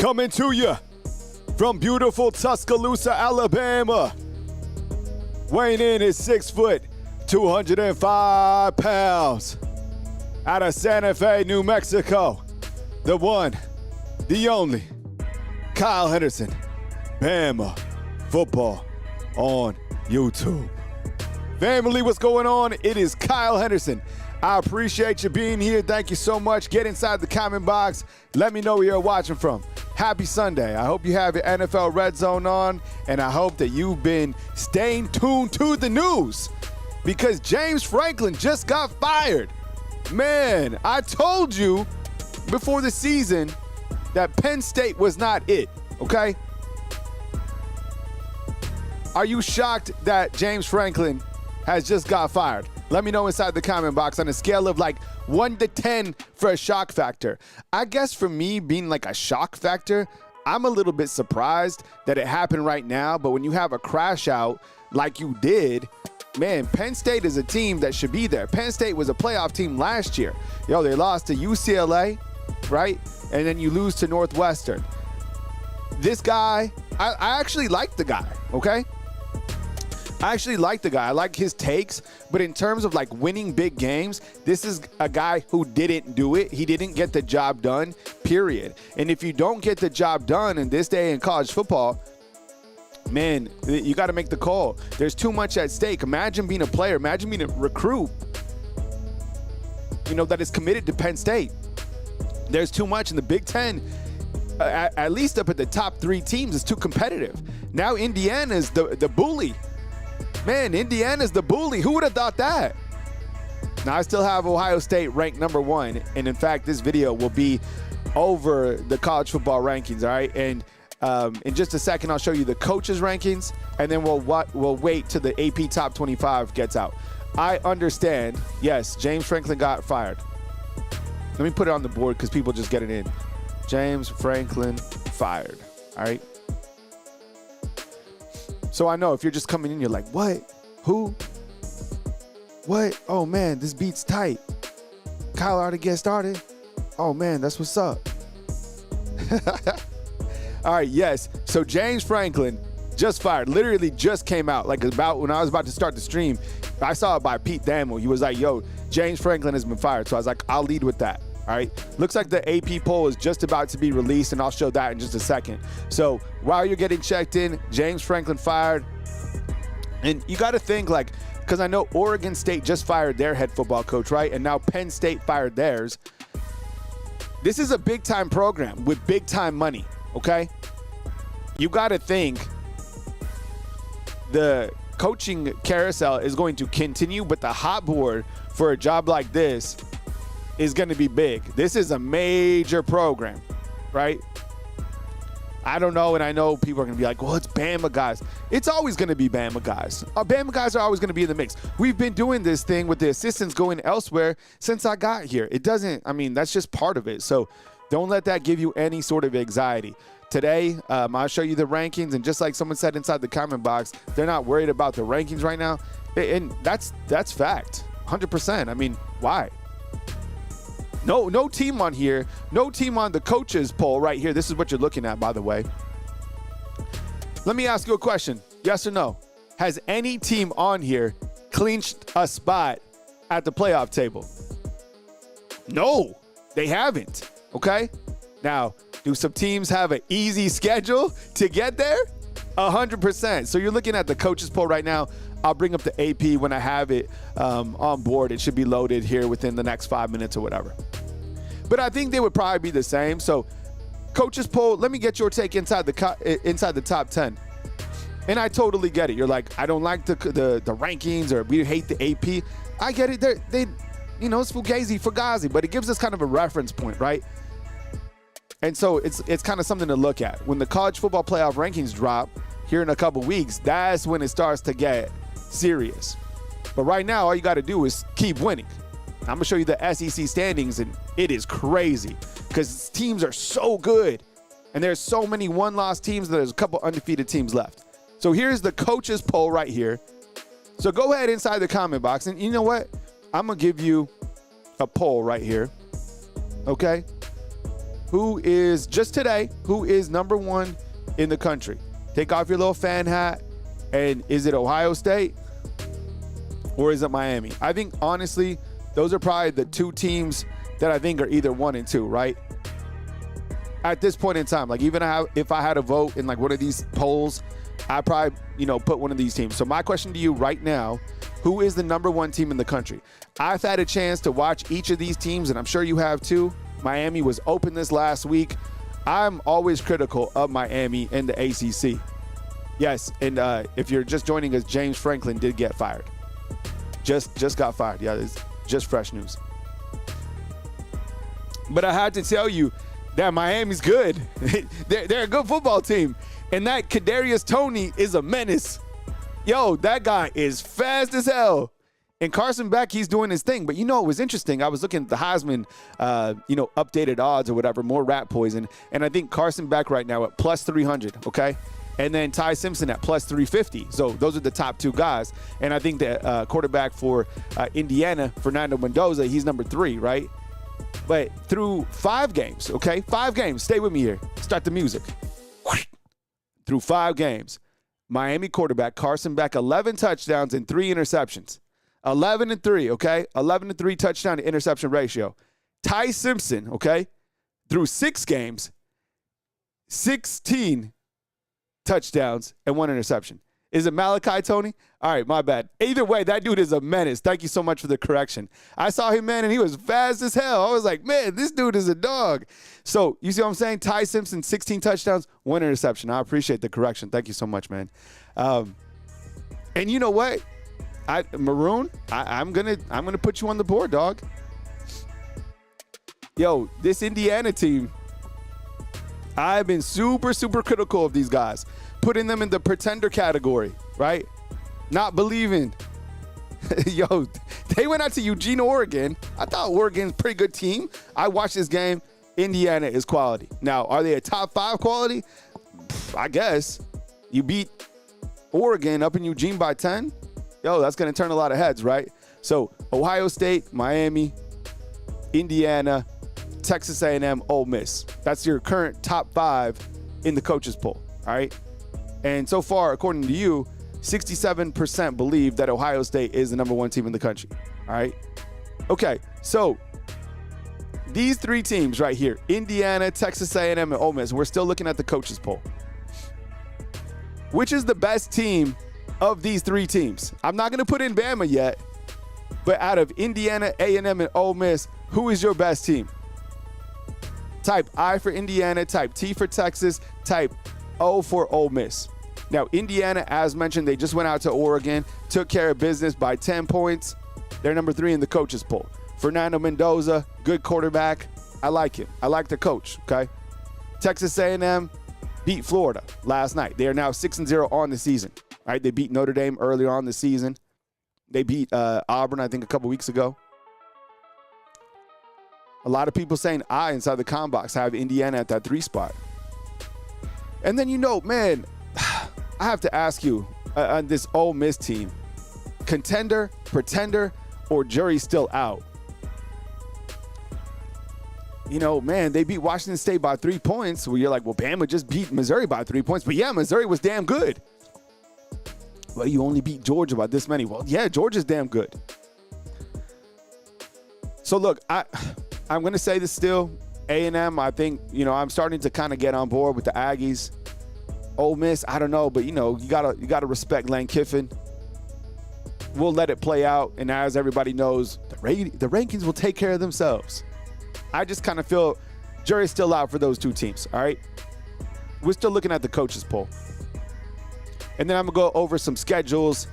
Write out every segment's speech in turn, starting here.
Coming to you from beautiful Tuscaloosa, Alabama. Weighing in is 6 foot, 205 pounds. Out of Santa Fe, New Mexico, the one, the only, Kyle Henderson, Bama football on YouTube. Family, what's going on? It is Kyle Henderson. I appreciate you being here. Thank you so much. Get inside the comment box. Let me know where you're watching from. Happy Sunday. I hope you have your NFL Red Zone on, and I hope that you've been staying tuned to the news because James Franklin just got fired. Man, I told you before the season that Penn State was not it, okay? Are you shocked that James Franklin has just got fired? Let me know inside the comment box on a scale of like 1 to 10 for a shock factor. I guess for me being like a shock factor, I'm a little bit surprised that it happened right now. But when you have a crash out like you did, man, Penn State is a team that should be there. Penn State was a playoff team last year. Yo, they lost to UCLA, right? And then you lose to Northwestern. This guy, I actually like the guy, okay? I actually like the guy. I like his takes, but in terms of like winning big games, this is a guy who didn't do it. He didn't get the job done, period. And if you don't get the job done in this day in college football, man, you got to make the call. There's too much at stake. Imagine being a player. Imagine being a recruit, you know, that is committed to Penn State. There's too much in the Big Ten. At least up at the top 3 teams, is too competitive. Now Indiana's the bully. Man, Indiana's the bully. Who would have thought that? Now, I still have Ohio State ranked number 1. And, in fact, this video will be over the college football rankings, all right? And in just a second, I'll show you the coaches' rankings, and then we'll wait till the AP Top 25 gets out. I understand, yes, James Franklin got fired. Let me put it on the board because people just get it in. James Franklin fired, all right? So I know if you're just coming in, you're like, what? Who? What? Oh, man, this beat's tight. Kyle already get started? Oh, man, that's what's up. All right, yes. So James Franklin just fired. Literally just came out. Like about when I was about to start the stream, I saw it by Pete Thamel. He was like, yo, James Franklin has been fired. So I was like, I'll lead with that. All right. Looks like the AP poll is just about to be released, and I'll show that in just a second. So while you're getting checked in, James Franklin fired. And you got to think, like, because I know Oregon State just fired their head football coach, right? And now Penn State fired theirs. This is a big-time program with big-time money, okay? You got to think the coaching carousel is going to continue, but the hot board for a job like this is going to be big. This is a major program, right? I don't know, and I know people are going to be like, well, it's Bama guys. It's always going to be Bama guys. Bama guys are always going to be in the mix. We've been doing this thing with the assistants going elsewhere since I got here. It doesn't, I mean, that's just part of it. So don't let that give you any sort of anxiety. Today, I'll show you the rankings, and just like someone said inside the comment box, they're not worried about the rankings right now, and that's fact, 100%. I mean, why? No team on here. No team on the coaches poll right here. This is what you're looking at, by the way. Let me ask you a question. Yes or no? Has any team on here clinched a spot at the playoff table? No, they haven't. Okay? Now, do some teams have an easy schedule to get there? 100%. So you're looking at the coaches poll right now. I'll bring up the AP when I have it on board. It should be loaded here within the next 5 minutes or whatever. But I think they would probably be the same. So coaches poll, let me get your take inside the top 10. And I totally get it. You're like, I don't like the rankings, or we hate the AP. I get it. They you know, it's fugazi, but it gives us kind of a reference point, right? And so it's kind of something to look at. When the college football playoff rankings drop here in a couple weeks, that's when it starts to get serious. But right now, all you got to do is keep winning. I'm going to show you the SEC standings, and it is crazy because teams are so good. And there's so many one-loss teams, there's a couple undefeated teams left. So here's the coaches poll right here. So go ahead inside the comment box. And you know what? I'm going to give you a poll right here. Okay? who is number one in the country? Take off your little fan hat, and is it Ohio State or is it Miami? I think, honestly, those are probably the two teams that I think are either 1 and 2, right? At this point in time, like even if I had a vote in like one of these polls, I'd probably, put one of these teams. So my question to you right now, who is the number one team in the country? I've had a chance to watch each of these teams, and I'm sure you have too. Miami was open this last week. I'm always critical of Miami in the ACC. Yes, and if you're just joining us, James Franklin did get fired. Just got fired. Yeah, it's just fresh news. But I had to tell you that Miami's good. They're a good football team. And that Kadarius Toney is a menace. Yo, that guy is fast as hell. And Carson Beck, he's doing his thing. But it was interesting. I was looking at the Heisman, updated odds or whatever, more rat poison. And I think Carson Beck right now at plus 300, okay? And then Ty Simpson at plus 350. So those are the top two guys. And I think the quarterback for Indiana, Fernando Mendoza, he's number 3, right? But through 5 games, okay? 5 games. Stay with me here. Start the music. Through 5 games, Miami quarterback Carson Beck, 11 touchdowns and 3 interceptions. 11 and 3, okay? 11 and 3 touchdown to interception ratio. Ty Simpson, okay? Through 6 games, 16 touchdowns and 1 interception. Is it Malachi Toney? All right, my bad. Either way, that dude is a menace. Thank you so much for the correction. I saw him, man, and he was fast as hell. I was like, man, this dude is a dog. So you see what I'm saying? Ty Simpson, 16 touchdowns, 1 interception. I appreciate the correction. Thank you so much, man. And you know what? Maroon, I'm gonna put you on the board, dog. Yo, this Indiana team, I've been super, super critical of these guys, putting them in the pretender category, right? Not believing. Yo, they went out to Eugene, Oregon. I thought Oregon's a pretty good team. I watched this game. Indiana is quality. Now, are they a top 5 quality? I guess. You beat Oregon up in Eugene by 10. Yo, that's going to turn a lot of heads, right? So, Ohio State, Miami, Indiana, Texas A&M, Ole Miss. That's your current top 5 in the coaches poll, all right? And so far, according to you, 67% believe that Ohio State is the number 1 team in the country, all right? Okay, so these 3 teams right here, Indiana, Texas A&M, and Ole Miss, we're still looking at the coaches poll. Which is the best team of these 3 teams? I'm not going to put in Bama yet, but out of Indiana, A&M, and Ole Miss, who is your best team? Type I for Indiana, type T for Texas, type O for Ole Miss. Now, Indiana, as mentioned, they just went out to Oregon, took care of business by 10 points. They're number 3 in the coaches poll. Fernando Mendoza, good quarterback. I like him. I like the coach, okay? Texas A&M beat Florida last night. They are now 6-0 on the season, right? They beat Notre Dame earlier on the season. They beat Auburn, I think, a couple weeks ago. A lot of people saying I inside the com box have Indiana at that 3 spot. And then, man, I have to ask you on this Ole Miss team, contender, pretender, or jury still out? Man, they beat Washington State by 3 points. Well, you're like, well, Bama just beat Missouri by 3 points. But yeah, Missouri was damn good. Well, you only beat Georgia by this many. Well, yeah, Georgia's damn good. So look, I'm going to say this still. A&M, I think, I'm starting to kind of get on board with the Aggies. Ole Miss, I don't know, but you gotta respect Lane Kiffin. We'll let it play out, and as everybody knows, the rankings will take care of themselves. I just kind of feel jury's still out for those 2 teams. All right, we're still looking at the coaches poll, and then I'm gonna go over some schedules,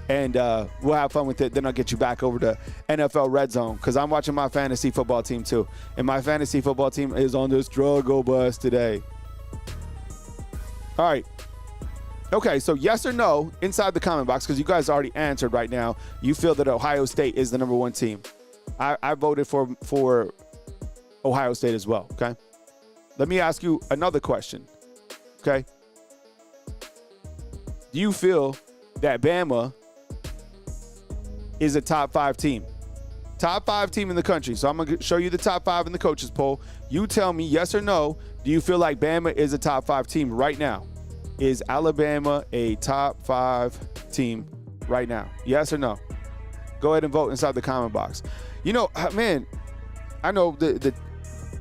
and we'll have fun with it. Then I'll get you back over to NFL Red Zone because I'm watching my fantasy football team too, and my fantasy football team is on the struggle bus today. All right. Okay, so yes or no inside the comment box, because you guys already answered right now. You feel that Ohio State is the number 1 team. I voted for Ohio State as well, okay? Let me ask you another question, okay? Do you feel that Bama is a top 5 team? Top 5 team in the country. So I'm going to show you the top 5 in the coaches poll. You tell me yes or no. Do you feel like Bama is a top 5 team right now? Is Alabama a top 5 team right now? Yes or no? Go ahead and vote inside the comment box. You know, man, I know the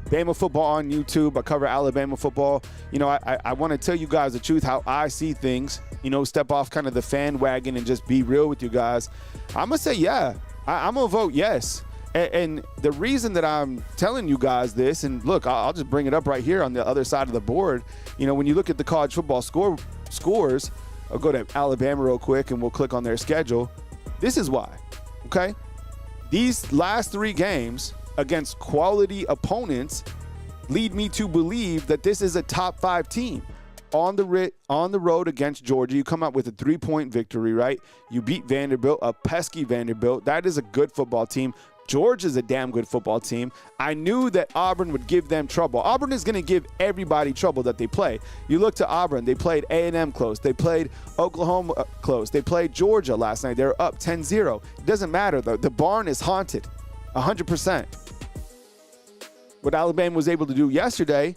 Bama football on YouTube. I cover Alabama football. You know, I want to tell you guys the truth, how I see things. You know, step off kind of the fan wagon and just be real with you guys. I'm going to say, yeah. I'm going to vote yes. And the reason that I'm telling you guys this, and look, I'll just bring it up right here on the other side of the board. You know, when you look at the college football scores, I'll go to Alabama real quick and we'll click on their schedule. This is why, okay? These last 3 games against quality opponents lead me to believe that this is a top 5 team. On the road against Georgia, you come out with a 3-point victory, right? You beat Vanderbilt, a pesky Vanderbilt. That is a good football team. Georgia's a damn good football team. I knew that Auburn would give them trouble. Auburn is going to give everybody trouble that they play. You look to Auburn, they played A&M close. They played Oklahoma close. They played Georgia last night. They're up 10-0. It doesn't matter, though. The barn is haunted, 100%. What Alabama was able to do yesterday,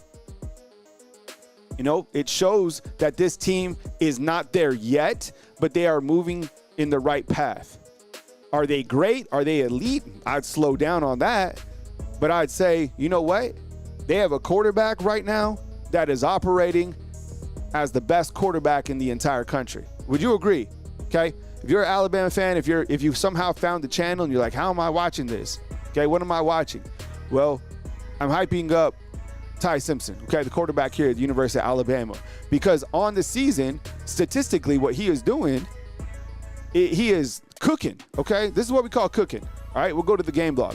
you know, it shows that this team is not there yet, but they are moving in the right path. Are they great? Are they elite? I'd slow down on that. But I'd say, you know what? They have a quarterback right now that is operating as the best quarterback in the entire country. Would you agree? Okay? If you're an Alabama fan, if you somehow found the channel and you're like, how am I watching this? Okay, what am I watching? Well, I'm hyping up Ty Simpson, okay, the quarterback here at the University of Alabama. Because on the season, statistically, what he is doing, he is cooking, okay? This is what we call cooking, all right? We'll go to the game blog.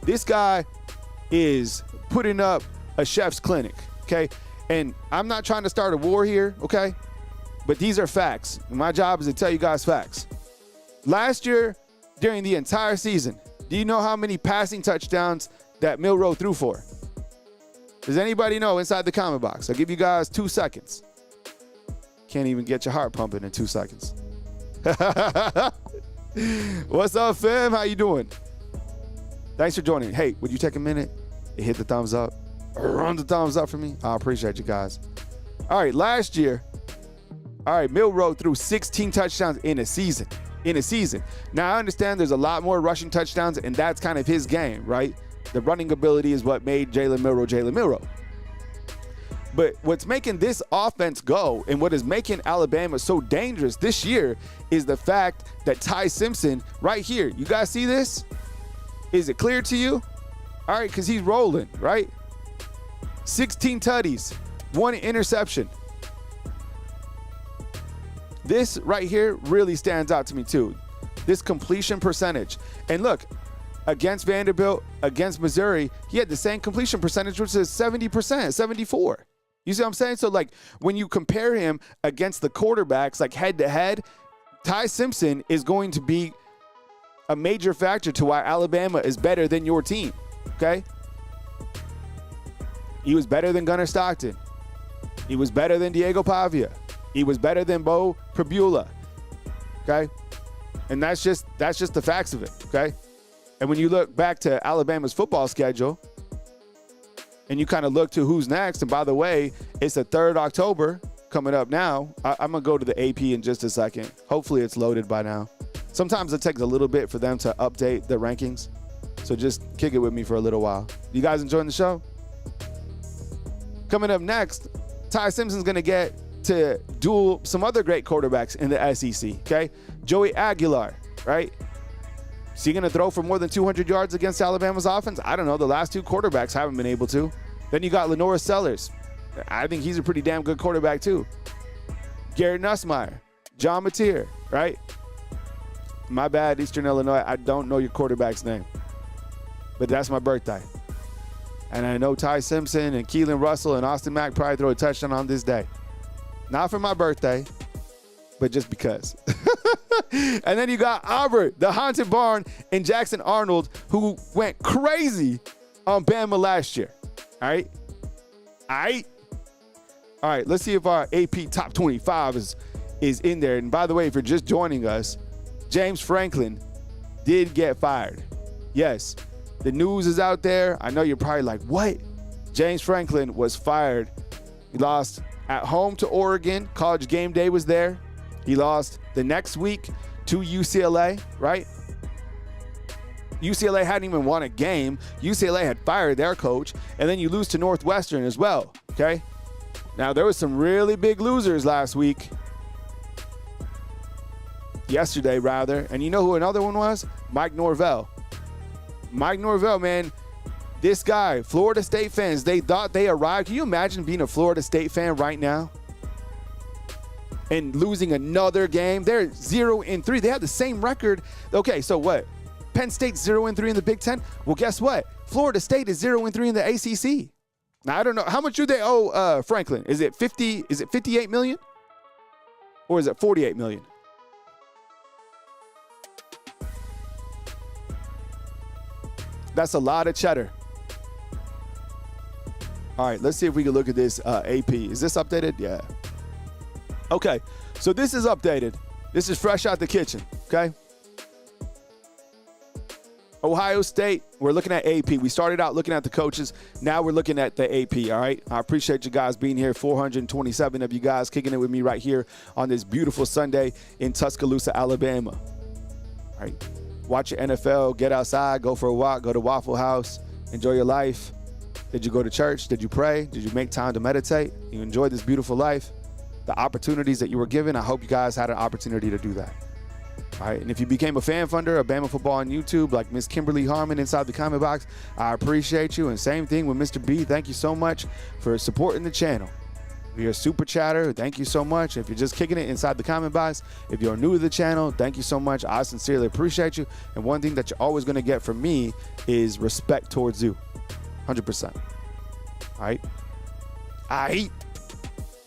This guy is putting up a chef's clinic, okay? And I'm not trying to start a war here, okay? But these are facts. My job is to tell you guys facts. Last year, during the entire season, do you know how many passing touchdowns that Milroe threw for? Does anybody know inside the comment box? I'll give you guys 2 seconds. Can't even get your heart pumping in 2 seconds. What's up, fam? How you doing? Thanks for joining. Hey, would you take a minute and hit the thumbs up? Run the thumbs up for me. I appreciate you guys. All right, last year, Milroe threw 16 touchdowns in a season. Now, I understand there's a lot more rushing touchdowns, and that's kind of his game, right? The running ability is what made Jalen Milroe. But what's making this offense go and what is making Alabama so dangerous this year is the fact that Ty Simpson right here, you guys see this? Is it clear to you? All right, because he's rolling, right? 16 tutties, 1 interception. This right here really stands out to me too. This completion percentage. And look, against Vanderbilt, against Missouri, he had the same completion percentage, which is 70%, 74. You see what I'm saying? So, like, when you compare him against the quarterbacks, like, head-to-head, Ty Simpson is going to be a major factor to why Alabama is better than your team, okay? He was better than Gunnar Stockton. He was better than Diego Pavia. He was better than Bo Pribula, okay? And that's just the facts of it, okay? And when you look back to Alabama's football schedule and you kind of look to who's next, and by the way, it's the 3rd October coming up now. I'm going to go to the AP in just a second. Hopefully it's loaded by now. Sometimes it takes a little bit for them to update the rankings. So just kick it with me for a little while. You guys enjoying the show? Coming up next, Ty Simpson's going to get to duel some other great quarterbacks in the SEC, okay? Joey Aguilar, right? Is he going to throw for more than 200 yards against Alabama's offense? I don't know. The last 2 quarterbacks haven't been able to. Then you got Lenora Sellers. I think he's a pretty damn good quarterback too. Garrett Nussmeier, John Mateer, right? My bad, Eastern Illinois. I don't know your quarterback's name. But that's my birthday. And I know Ty Simpson and Keelan Russell and Austin Mack probably throw a touchdown on this day. Not for my birthday, but just because. And then you got Auburn, the Haunted Barn, and Jackson Arnold, who went crazy on Bama last year. All right? All right, let's see if our AP Top 25 is in there. And by the way, if you're just joining us, James Franklin did get fired. Yes, the news is out there. I know you're probably like, what? James Franklin was fired. He lost at home to Oregon. College game day was there. He lost the next week to UCLA, right? UCLA hadn't even won a game. UCLA had fired their coach, and then you lose to Northwestern as well, okay? Now, there was some really big losers last week. Yesterday, rather. And you know who another one was? Mike Norvell. Mike Norvell, man, this guy, Florida State fans, they thought they arrived. Can you imagine being a Florida State fan right now and losing another game? They're 0-3. They have the same record. Okay, so what? Penn State's 0-3 in the Big Ten. Well, guess what? Florida State is 0-3 in the ACC. Now, I don't know. How much do they owe Franklin? Is it 50? Is it 58 million? Or is it 48 million? That's a lot of cheddar. All right, let's see if we can look at this AP. Is this updated? Yeah. Okay, so this is updated. This is fresh out the kitchen, okay? Ohio State, we're looking at AP. We started out looking at the coaches. Now we're looking at the AP, all right? I appreciate you guys being here. 427 of you guys kicking it with me right here on this beautiful Sunday in Tuscaloosa, Alabama. All right? Watch your NFL, get outside, go for a walk, go to Waffle House, enjoy your life. Did you go to church? Did you pray? Did you make time to meditate? You enjoyed this beautiful life? The opportunities that you were given, I hope you guys had an opportunity to do that. All right, and if you became a fan funder of Bama football on YouTube, like Miss Kimberly Harmon inside the comment box, I appreciate you. And same thing with Mr. B. Thank you so much for supporting the channel. If you're a super chatter, thank you so much. If you're just kicking it inside the comment box, if you're new to the channel, thank you so much. I sincerely appreciate you. And one thing that you're always going to get from me is respect towards you. 100%. All right.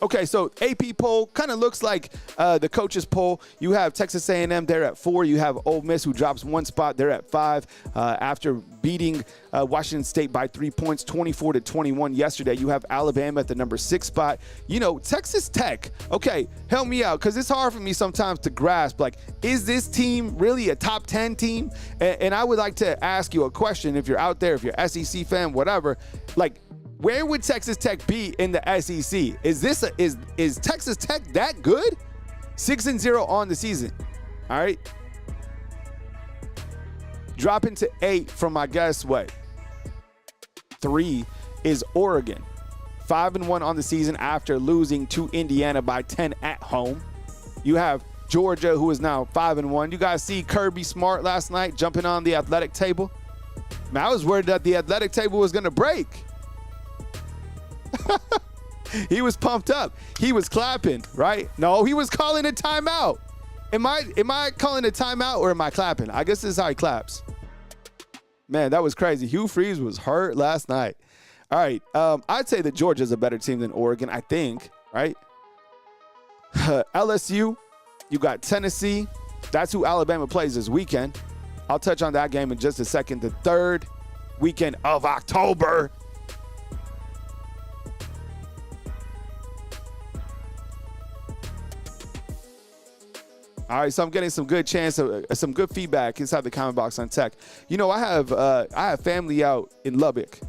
Okay, so AP poll kind of looks like the coaches poll. You have Texas A&M, they're at 4. You have Ole Miss, who drops 1 spot. They're at 5 after beating Washington State by 3 points, 24-21 yesterday. You have Alabama at the number 6 spot. You know, Texas Tech, okay, help me out, because it's hard for me sometimes to grasp, like, is this team really a top 10 team? And I would like to ask you a question, if you're out there, if you're an SEC fan, whatever, like, where would Texas Tech be in the SEC? Is Texas Tech that good? 6-0 on the season. All right. Dropping to 8 from, I guess, what? 3 is Oregon. 5-1 on the season after losing to Indiana by 10 at home. You have Georgia, who is now 5-1. You guys see Kirby Smart last night jumping on the athletic table? Man, I was worried that the athletic table was going to break. He was pumped up. He was clapping, right? No, he was calling a timeout. Am I calling a timeout or am I clapping? I guess this is how he claps. Man, that was crazy. Hugh Freeze was hurt last night. All right, I'd say that Georgia's a better team than Oregon, I think, right? LSU, you got Tennessee. That's who Alabama plays this weekend. I'll touch on that game in just a second. The third weekend of October. All right, so I'm getting some good some good feedback inside the comment box on Tech. You know, I have family out in Lubbock.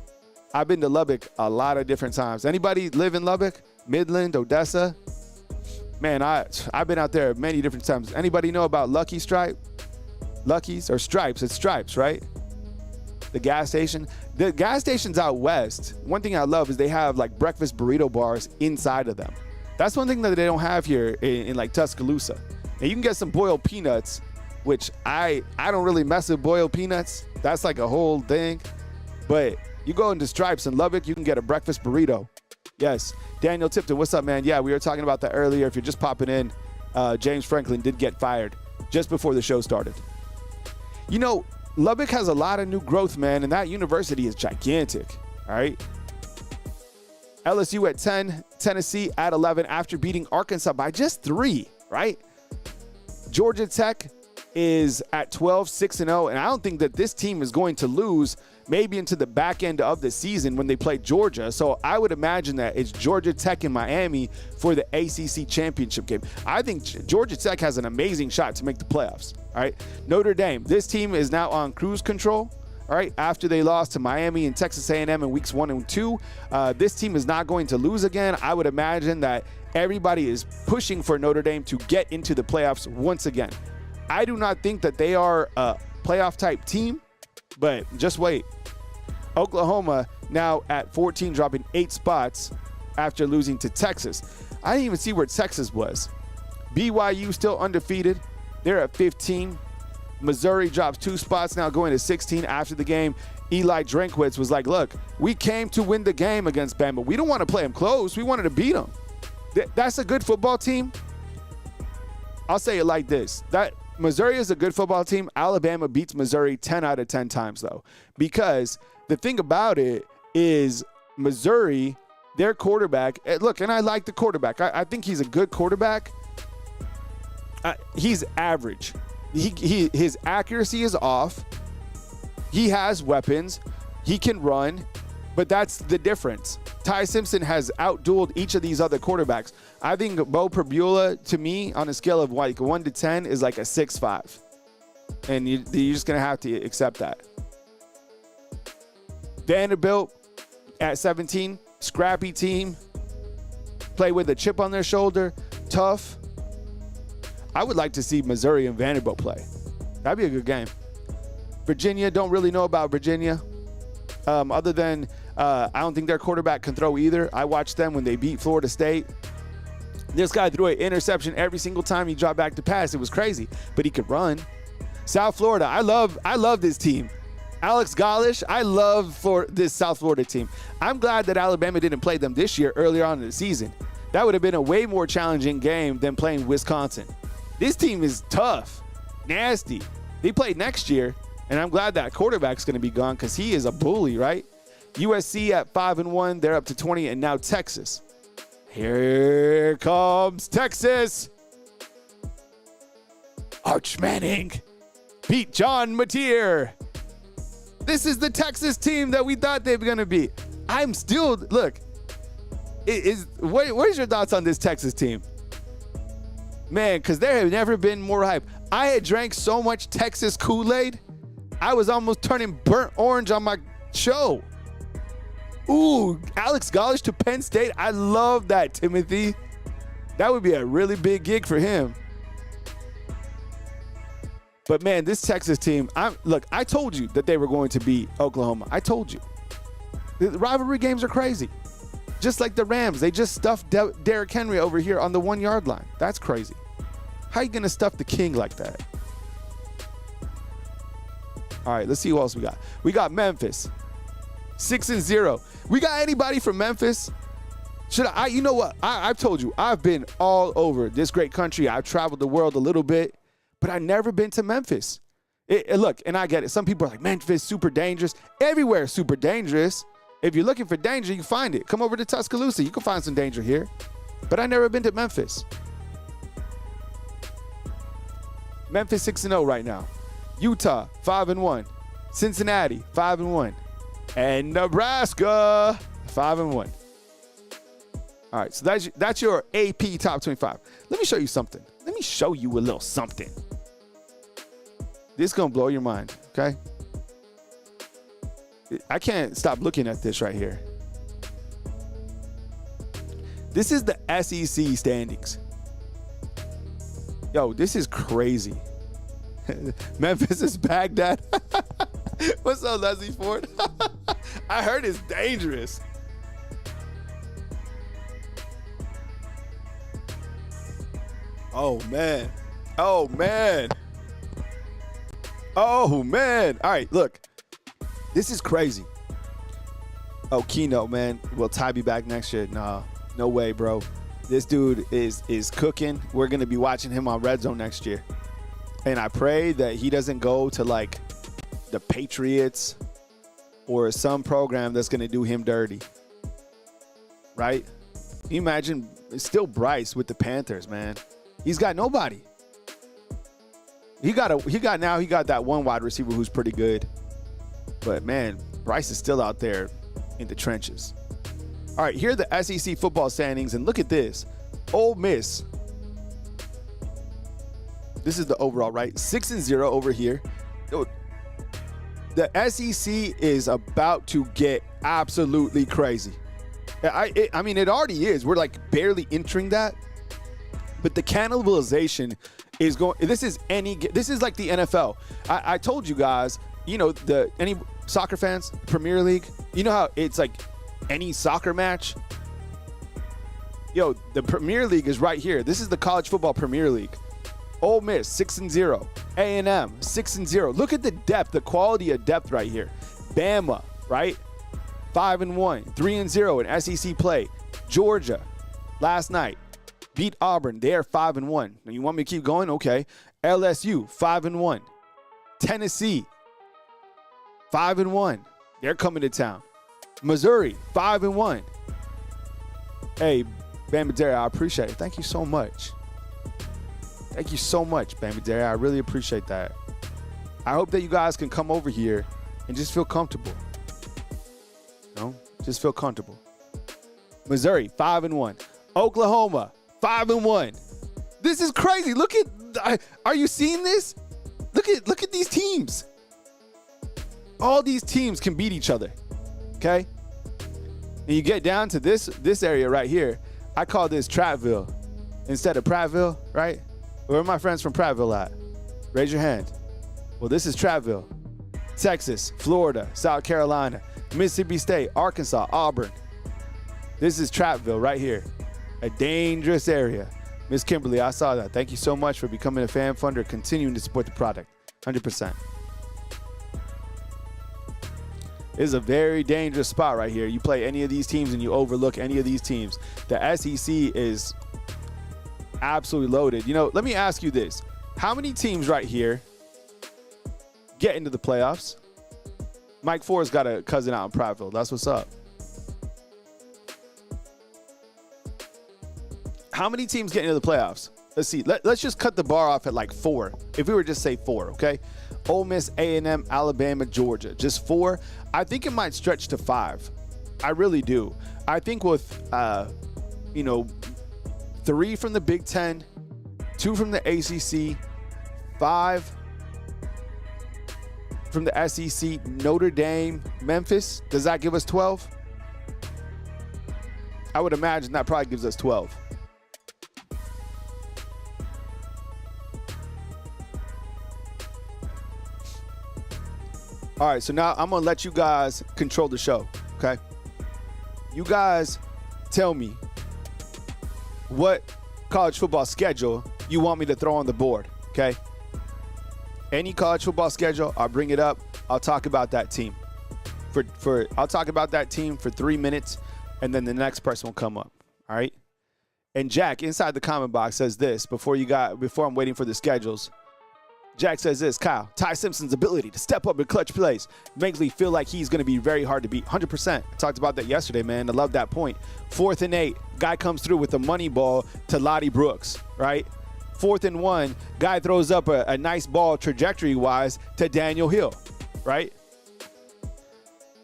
I've been to Lubbock a lot of different times. Anybody live in Lubbock? Midland, Odessa? Man, I've been out there many different times. Anybody know about Lucky Stripe? Lucky's or Stripes? It's Stripes, right? The gas station. The gas stations out west, one thing I love is they have like breakfast burrito bars inside of them. That's one thing that they don't have here in like Tuscaloosa. And you can get some boiled peanuts, which I don't really mess with boiled peanuts. That's like a whole thing. But you go into Stripes in Lubbock, you can get a breakfast burrito. Yes. Daniel Tipton, what's up, man? Yeah, we were talking about that earlier. If you're just popping in, James Franklin did get fired just before the show started. You know, Lubbock has a lot of new growth, man, and that university is gigantic, all right? LSU at 10, Tennessee at 11 after beating Arkansas by just 3, right? Georgia Tech is at 12, 6-0, and I don't think that this team is going to lose maybe into the back end of the season when they play Georgia. So I would imagine that it's Georgia Tech and Miami for the ACC championship game. I think Georgia Tech has an amazing shot to make the playoffs. All right, Notre Dame, this team is now on cruise control. All right, after they lost to Miami and Texas A&M in weeks 1 and 2, this team is not going to lose again. I would imagine that everybody is pushing for Notre Dame to get into the playoffs once again. I do not think that they are a playoff type team, but just wait. Oklahoma now at 14, dropping 8 spots after losing to Texas. I didn't even see where Texas was. BYU still undefeated. They're at 15. Missouri drops 2 spots, now going to 16 after the game. Eli Drinkwitz was like, look, we came to win the game against Bama. We don't want to play them close. We wanted to beat them. That's a good football team. I'll say it like this. That Missouri is a good football team. Alabama beats Missouri 10 out of 10 times, though. Because the thing about it is Missouri, their quarterback, look, and I like the quarterback. I think he's a good quarterback. He's average. His accuracy is off. He has weapons. He can run. But that's the difference. Ty Simpson has outdueled each of these other quarterbacks. I think Bo Perbula, to me, on a scale of like 1 to 10, is like a 6.5. And you're just going to have to accept that. Vanderbilt at 17, scrappy team. Play with a chip on their shoulder, tough. I would like to see Missouri and Vanderbilt play. That'd be a good game. Virginia, don't really know about Virginia. Other than I don't think their quarterback can throw either. I watched them when they beat Florida State. This guy threw an interception every single time he dropped back to pass. It was crazy, but he could run. South Florida, I love this team. Alex Gollish, I love for this South Florida team. I'm glad that Alabama didn't play them this year earlier on in the season. That would have been a way more challenging game than playing Wisconsin. This team is tough, nasty. They play next year, and I'm glad that quarterback's going to be gone because he is a bully, right? USC at 5-1, they're up to 20, and now Texas. Here comes Texas. Arch Manning beat John Mateer. This is the Texas team that we thought they were going to be. I'm still, look, where's your thoughts on this Texas team? Man, because there have never been more hype. I had drank so much Texas Kool-Aid, I was almost turning burnt orange on my show. Ooh, Alex Gollish to Penn State. I love that, Timothy. That would be a really big gig for him. But, man, this Texas team, look, I told you that they were going to beat Oklahoma. I told you. The rivalry games are crazy. Just like the Rams. They just stuffed Derrick Henry over here on the 1-yard line. That's crazy. How you going to stuff the king like that? All right, let's see who else we got. We got Memphis. 6-0. We got anybody from Memphis? You know what? I've told you, I've been all over this great country. I've traveled the world a little bit, but I've never been to Memphis. Look, and I get it. Some people are like, Memphis, super dangerous. Everywhere is super dangerous. If you're looking for danger, you can find it. Come over to Tuscaloosa. You can find some danger here. But I've never been to Memphis. Memphis 6-0 right now. Utah, 5-1. Cincinnati, 5-1. And Nebraska, 5-1. All right, so that's your AP top 25. Let me show you something. Let me show you a little something. This is going to blow your mind, okay? I can't stop looking at this right here. This is the SEC standings. Yo, this is crazy. Memphis is Baghdad. What's up, Leslie Ford? I heard it's dangerous. Oh, man. Oh, man. Oh, man. All right, look. This is crazy. Oh, Keno, man. Will Ty be back next year? Nah, no way, bro. This dude is cooking. We're going to be watching him on Red Zone next year. And I pray that he doesn't go to, like, the Patriots or some program that's going to do him dirty. Right? Can you imagine? It's still Bryce with the Panthers, man. He's got nobody. He got that one wide receiver who's pretty good. But, man, Bryce is still out there in the trenches. All right, here are the SEC football standings, and look at this. Ole Miss. This is the overall, right? 6-0 over here. The SEC is about to get absolutely crazy. I mean, it already is. We're like barely entering that. But the cannibalization is going. This is like the NFL. I told you guys, you know, any soccer fans, Premier League, you know how it's like any soccer match? Yo, the Premier League is right here. This is the college football Premier League. Ole Miss 6-0, A&M 6-0. Look at the depth, the quality of depth right here. Bama, right? 5-1, 3-0 in SEC play. Georgia, last night, beat Auburn. They are 5-1. Now, you want me to keep going? Okay. LSU, 5-1. Tennessee, 5-1. They're coming to town. Missouri, 5-1. Hey, Bama Dare, I appreciate it. Thank you so much. Thank you so much, Bama Dare. I really appreciate that. I hope that you guys can come over here and just feel comfortable. You know, just feel comfortable. Missouri, 5-1. Oklahoma, 5-1. This is crazy. Look at, are you seeing this? Look at these teams. All these teams can beat each other, okay? And you get down to this area right here. I call this Prattville instead of Prattville, right? Where are my friends from Prattville at? Raise your hand. Well, this is Prattville. Texas, Florida, South Carolina, Mississippi State, Arkansas, Auburn. This is Prattville right here. A dangerous area. Miss Kimberly, I saw that. Thank you so much for becoming a fan funder, continuing to support the product. 100%. This is a very dangerous spot right here. You play any of these teams and you overlook any of these teams. The SEC is absolutely loaded. You know, let me ask you this. How many teams right here get into the playoffs? Mike Ford's got a cousin out in Prattville. That's what's up. How many teams get into the playoffs? Let's see. Let's just cut the bar off at like 4. If we were just say 4, okay? Ole Miss, A&M, Alabama, Georgia. Just 4. I think it might stretch to 5. I really do. I think with, 3 from the Big Ten, 2 from the ACC, 5 from the SEC, Notre Dame, Memphis. Does that give us 12? I would imagine that probably gives us 12. All right, so now I'm going to let you guys control the show, okay? You guys tell me what college football schedule you want me to throw on the board, okay? Any college football schedule, I'll bring it up. I'll talk about that team. I'll talk about that team for 3 minutes, and then the next person will come up, all right? And Jack, inside the comment box, says this before I'm waiting for the schedules. Jack says this, Kyle, Ty Simpson's ability to step up in clutch plays makes me feel like he's going to be very hard to beat. 100%. I talked about that yesterday, man. I love that point. 4th and 8, guy comes through with a money ball to Lottie Brooks, right? 4th and 1, guy throws up a nice ball trajectory-wise to Daniel Hill, right?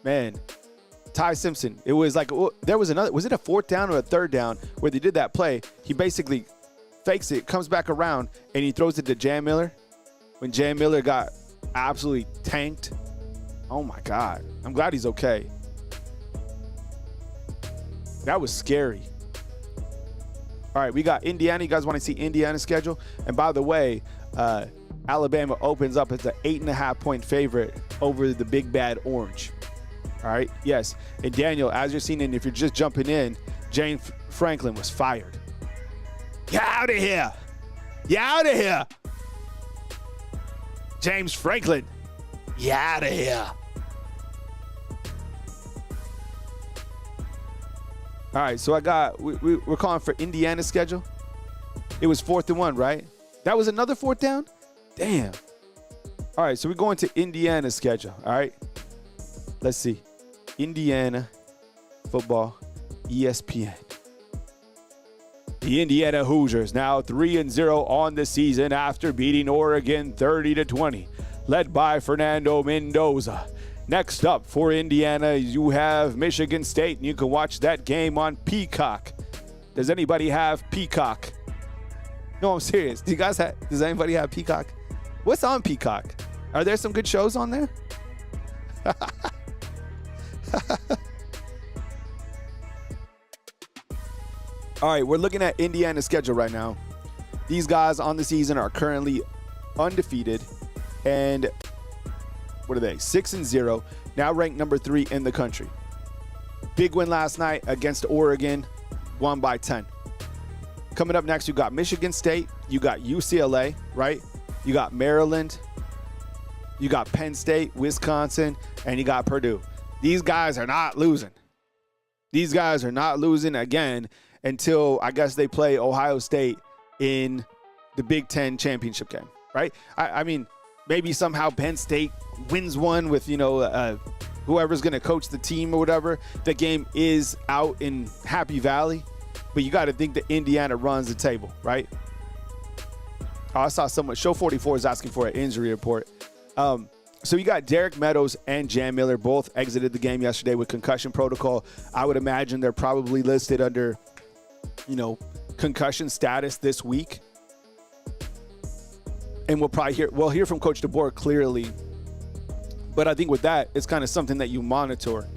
Man, Ty Simpson, it was like, there was another, was it a 4th down or a 3rd down where they did that play? He basically fakes it, comes back around, and he throws it to Jan Miller. When Jan Miller got absolutely tanked. Oh, my God. I'm glad he's okay. That was scary. All right, we got Indiana. You guys want to see Indiana's schedule? And by the way, Alabama opens up as an 8.5-point favorite over the Big Bad Orange. All right, yes. And Daniel, as you're seeing, and if you're just jumping in, Jane Franklin was fired. Get out of here. Get out of here. James Franklin, you out of here. All right, so we're calling for Indiana's schedule. It was 4th and 1, right? That was another 4th down? Damn. All right, so we're going to Indiana's schedule, all right? Let's see. Indiana football, ESPN. The Indiana Hoosiers now 3-0 on the season after beating Oregon 30-20, led by Fernando Mendoza. Next up for Indiana, you have Michigan State, and you can watch that game on Peacock. Does anybody have Peacock? No, I'm serious. Does anybody have Peacock? What's on Peacock? Are there some good shows on there? All right, we're looking at Indiana's schedule right now. These guys on the season are currently undefeated, and what are they? 6-0, now ranked number 3 in the country. Big win last night against Oregon, won by 10. Coming up next, you got Michigan State, you got UCLA, right? You got Maryland, you got Penn State, Wisconsin, and you got Purdue. These guys are not losing. These guys are not losing again until, I guess, they play Ohio State in the Big Ten championship game, right? I mean, maybe somehow Penn State wins one with, whoever's going to coach the team or whatever. The game is out in Happy Valley, but you got to think that Indiana runs the table, right? Oh, I saw someone, Show 44 is asking for an injury report. So you got Derek Meadows and Jan Miller both exited the game yesterday with concussion protocol. I would imagine they're probably listed under, concussion status this week. And we'll hear from Coach DeBoer clearly. But I think with that, it's kind of something that you monitor.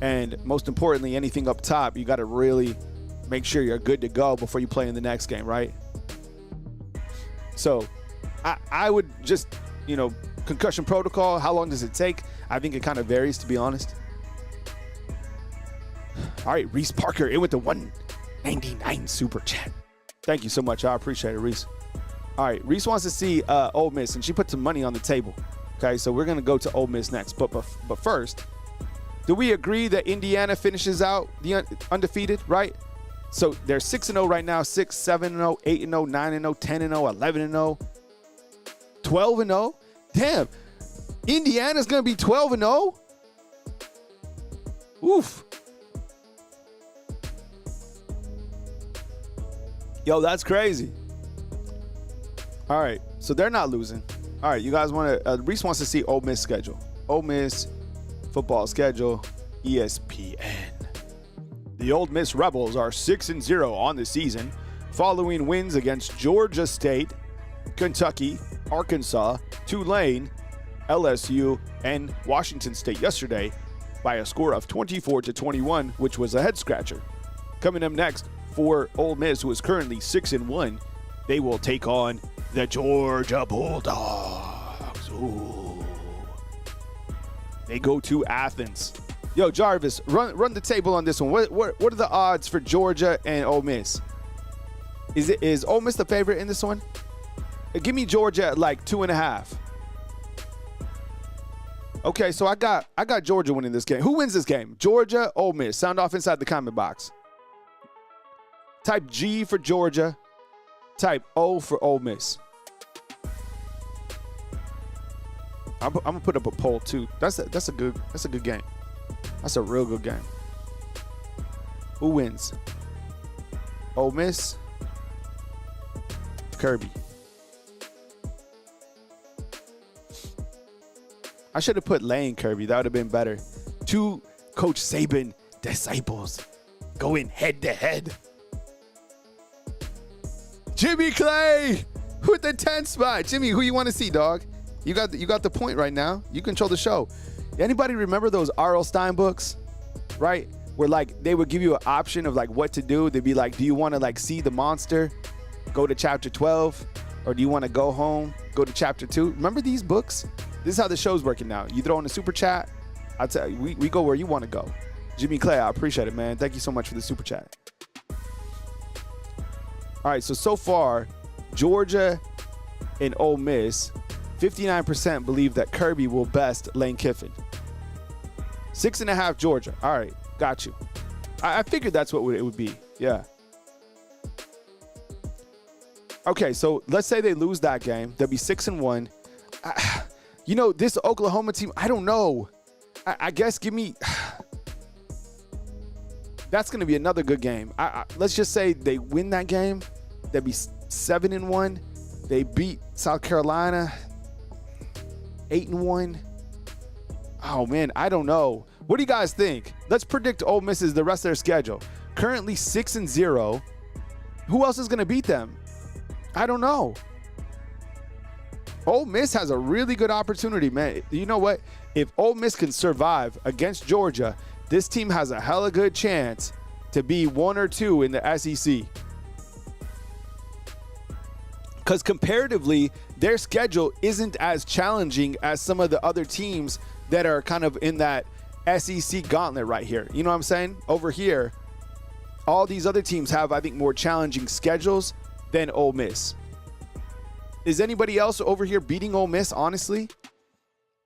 And most importantly, anything up top, you got to really make sure you're good to go before you play in the next game, right? So I would just, concussion protocol, how long does it take? I think it kind of varies, to be honest. All right, Reese Parker in with the 199 super chat. Thank you so much. I appreciate it, Reese. All right, Reese wants to see Ole Miss, and she put some money on the table. Okay, so we're going to go to Ole Miss next. But first, do we agree that Indiana finishes out the undefeated, right? So they're 6-0 right now, 6, 7-0, 8-0, 9-0, 10-0, 11-0, 12-0. Damn, Indiana's going to be 12-0? Oof. Yo, that's crazy. All right, so they're not losing. All right, you guys want to, Reese wants to see Ole Miss schedule. Ole Miss football schedule, ESPN. The Ole Miss Rebels are 6-0 on the season, following wins against Georgia State, Kentucky, Arkansas, Tulane, LSU, and Washington State yesterday by a score of 24-21, which was a head-scratcher. Coming up next for Ole Miss, who is currently 6-1, they will take on the Georgia Bulldogs. Ooh. They go to Athens. Yo, Jarvis, run the table on this one. What are the odds for Georgia and Ole Miss? Is Ole Miss the favorite in this one? Give me Georgia at like 2.5. Okay, so I got Georgia winning this game. Who wins this game? Georgia, Ole Miss. Sound off inside the comment box. Type G for Georgia. Type O for Ole Miss. I'm gonna put up a poll too. That's a good game. That's a real good game. Who wins? Ole Miss, Kirby. I should have put Lane Kirby. That would have been better. 2 Coach Saban disciples going head to head. Jimmy Clay with the 10th spot. Jimmy, who you want to see, dog? You got the point right now. You control the show. Anybody remember those R.L. Stein books, right? Where like they would give you an option of like what to do. They'd be like, do you want to like see the monster? Go to chapter 12. Or do you want to go home? Go to chapter 2. Remember these books? This is how the show's working now. You throw in a super chat. I tell you, we go where you want to go. Jimmy Clay, I appreciate it, man. Thank you so much for the super chat. All right, so far, Georgia and Ole Miss, 59% believe that Kirby will best Lane Kiffin. 6.5 Georgia. All right, got you. I figured that's what it would be. Yeah. Okay, so let's say they lose that game. They'll be 6-1. This Oklahoma team, I don't know. I guess give me. That's going to be another good game. Let's just say they win that game. They'll be 7-1. They beat South Carolina 8-1. Oh man, I don't know. What do you guys think? Let's predict Ole Miss's the rest of their schedule. Currently 6-0. Who else is going to beat them? I don't know. Ole Miss has a really good opportunity, man. You know what? If Ole Miss can survive against Georgia, this team has a hella good chance to be 1 or 2 in the SEC. Because comparatively, their schedule isn't as challenging as some of the other teams that are kind of in that SEC gauntlet right here. You know what I'm saying? Over here, all these other teams have, I think, more challenging schedules than Ole Miss. Is anybody else over here beating Ole Miss, honestly?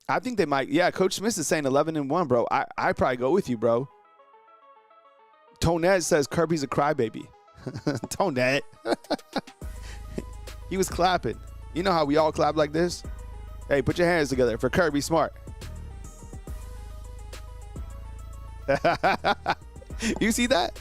I think they might. Yeah, Coach Smith is saying 11-1, bro. I probably go with you, bro. Tonette says Kirby's a crybaby. Tonette. He was clapping. You know how we all clap like this? Hey, put your hands together for Kirby Smart. You see that?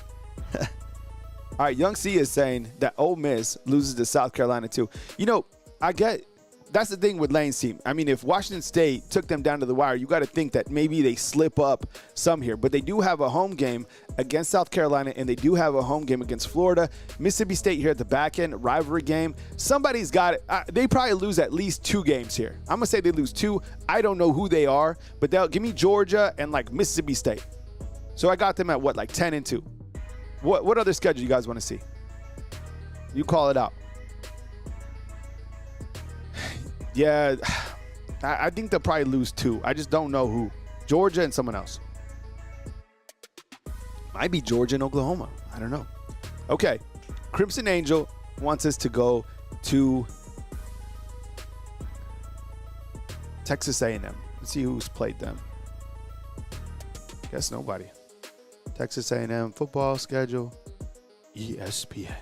All right, Young C is saying that Ole Miss loses to South Carolina too. You know, I get that's the thing with Lane's team. I mean, if Washington State took them down to the wire, you got to think that maybe they slip up some here. But they do have a home game against South Carolina, and they do have a home game against Florida. Mississippi State here at the back end, rivalry game. Somebody's got it. They probably lose at least 2 games here. I'm going to say they lose 2. I don't know who they are, but they'll give me Georgia and like Mississippi State. So I got them at what, like 10-2. What other schedule you guys want to see? You call it out. Yeah, I think they'll probably lose 2. I just don't know who. Georgia and someone else. Might be Georgia and Oklahoma. I don't know. Okay. Crimson Angel wants us to go to Texas A&M. Let's see who's played them. Guess nobody. Texas A&M football schedule. ESPN.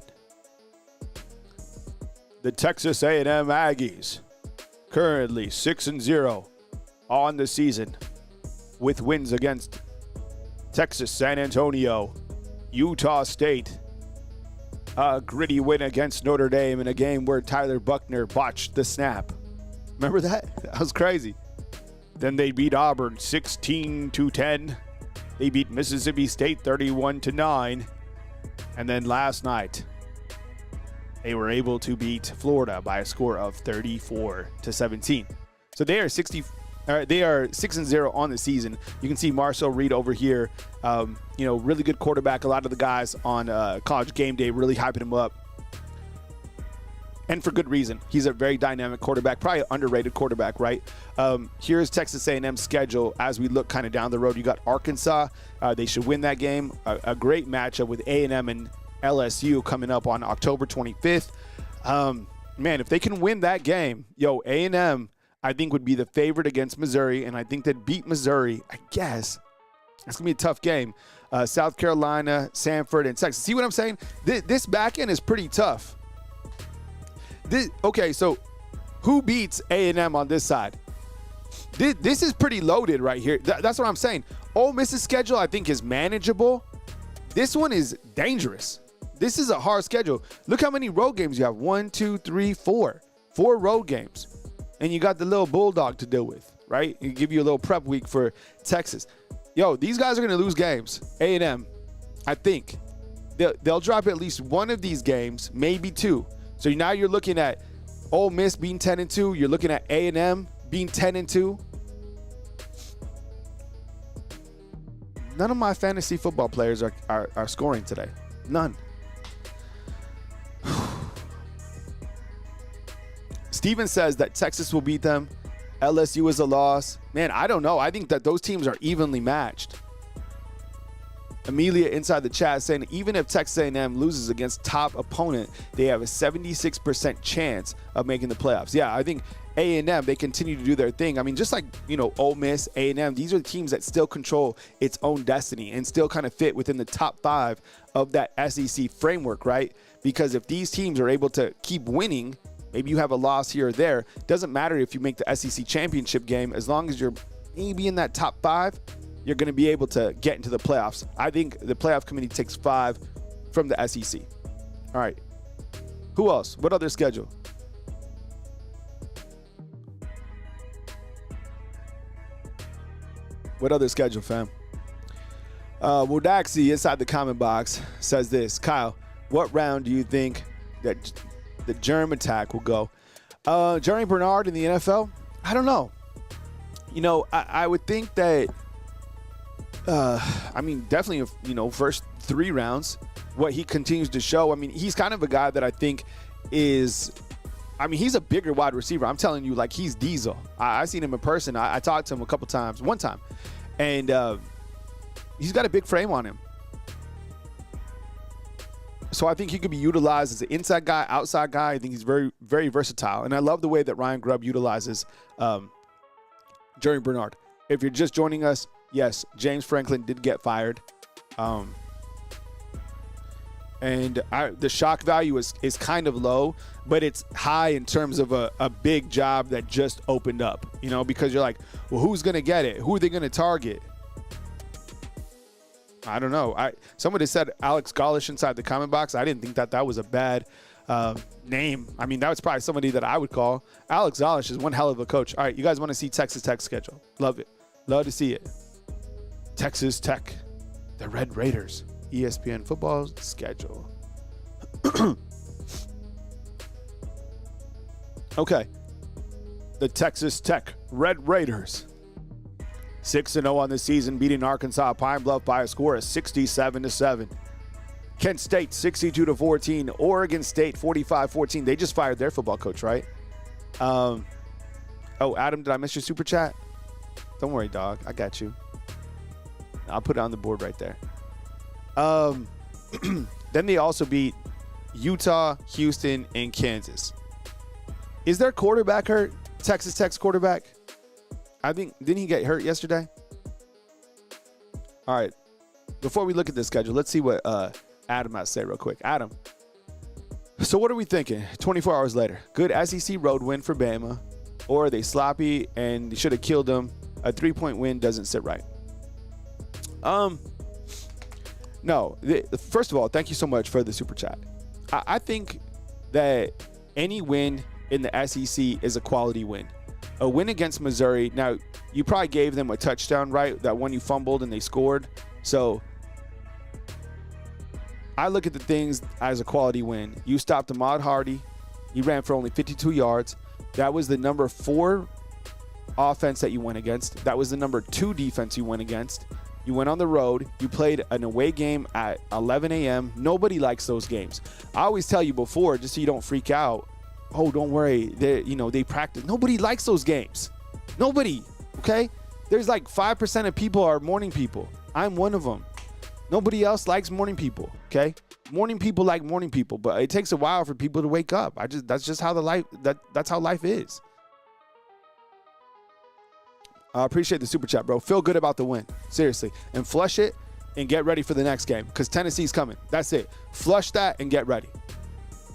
The Texas A&M Aggies. Currently 6-0 on the season with wins against Texas, San Antonio, Utah State, a gritty win against Notre Dame in a game where Tyler Buckner botched the snap. Remember that? That was crazy. Then they beat Auburn 16-10. They beat Mississippi State 31-9. And then last night, they were able to beat Florida by a score of 34-17. So they are 6-0 on the season. You can see Marcel Reed over here. Really good quarterback. A lot of the guys on College Game Day really hyping him up, and for good reason. He's a very dynamic quarterback, probably an underrated quarterback, right? Here's Texas A&M's schedule as we look kind of down the road. You got Arkansas. They should win that game. A great matchup with A&M and LSU coming up on October 25th. Man, if they can win that game, A&M, I think, would be the favorite against Missouri, and I think they'd beat Missouri, I guess. It's going to be a tough game. South Carolina, Samford, and Texas. See what I'm saying? This back end is pretty tough. Okay, so who beats A&M on this side? This is pretty loaded right here. That's what I'm saying. Ole Miss's schedule, I think, is manageable. This one is dangerous. This is a hard schedule. Look how many road games you have. 1, 2, 3, 4. 4 road games. And you got the little Bulldog to deal with, right? It give you a little prep week for Texas. These guys are going to lose games. A&M, I think. They'll drop at least one of these games, maybe 2. So now you're looking at Ole Miss being 10-2. You're looking at A&M being 10-2. None of my fantasy football players are scoring today. None. Steven says that Texas will beat them. LSU is a loss. Man, I don't know. I think that those teams are evenly matched. Amelia inside the chat saying even if Texas A&M loses against top opponent, they have a 76% chance of making the playoffs. Yeah, I think A&M, they continue to do their thing. I mean, just like, Ole Miss, A&M, these are teams that still control its own destiny and still kind of fit within the top 5 of that SEC framework, right? Because if these teams are able to keep winning, maybe you have a loss here or there. Doesn't matter if you make the SEC championship game. As long as you're maybe in that top 5, you're going to be able to get into the playoffs. I think the playoff committee takes 5 from the SEC. All right. Who else? What other schedule? What other schedule, fam? Wodaxi inside the comment box says this. Kyle, what round do you think that the germ attack will go? Jerry Bernard in the NFL, I don't know. I would think that, definitely, first 3 rounds, what he continues to show. He's kind of a guy that I think is, he's a bigger wide receiver. I'm telling you, like, he's Diesel. I've seen him in person. I talked to him one time, and he's got a big frame on him. So I think he could be utilized as an inside guy, outside guy. I think he's very, very versatile. And I love the way that Ryan Grubb utilizes Jerry Bernard. If you're just joining us, yes, James Franklin did get fired. The shock value is kind of low, but it's high in terms of a big job that just opened up, because you're like, well, who's going to get it? Who are they going to target? I don't know. Somebody said Alex Gollish inside the comment box. I didn't think that was a bad name. That was probably somebody that I would call. Alex Gollish is one hell of a coach. All right, you guys want to see Texas Tech's schedule? Love it. Love to see it. Texas Tech, the Red Raiders, ESPN football schedule. Okay. The Texas Tech Red Raiders. 6-0 on the season, beating Arkansas Pine Bluff by a score of 67-7. Kent State 62-14. Oregon State 45-14. They just fired their football coach, right? Adam, did I miss your super chat? Don't worry, dog. I got you. I'll put it on the board right there. Then they also beat Utah, Houston, and Kansas. Is their quarterback hurt? Texas Tech's quarterback? I think, didn't he get hurt yesterday? All right. Before we look at this schedule, let's see what Adam has to say real quick. Adam, so what are we thinking 24 hours later? Good SEC road win for Bama, or are they sloppy and they should have killed them? A 3-point win doesn't sit right. No. First of all, thank you so much for the super chat. I think that any win in the SEC is a quality win. A win against Missouri. Now, you probably gave them a touchdown, right? That one you fumbled and they scored. So I look at the things as a quality win. You stopped Ahmad Hardy. You ran for only 52 yards. That was the number 4 offense that you went against. That was the number 2 defense you went against. You went on the road. You played an away game at 11 a.m. Nobody likes those games. I always tell you before, just so you don't freak out, oh, don't worry. They practice. Nobody likes those games. Nobody, okay? There's like 5% of people are morning people. I'm one of them. Nobody else likes morning people, okay? Morning people like morning people, but it takes a while for people to wake up. That's just how that's how life is. I appreciate the super chat, bro. Feel good about the win. Seriously. And flush it and get ready for the next game because Tennessee's coming. That's it. Flush that and get ready.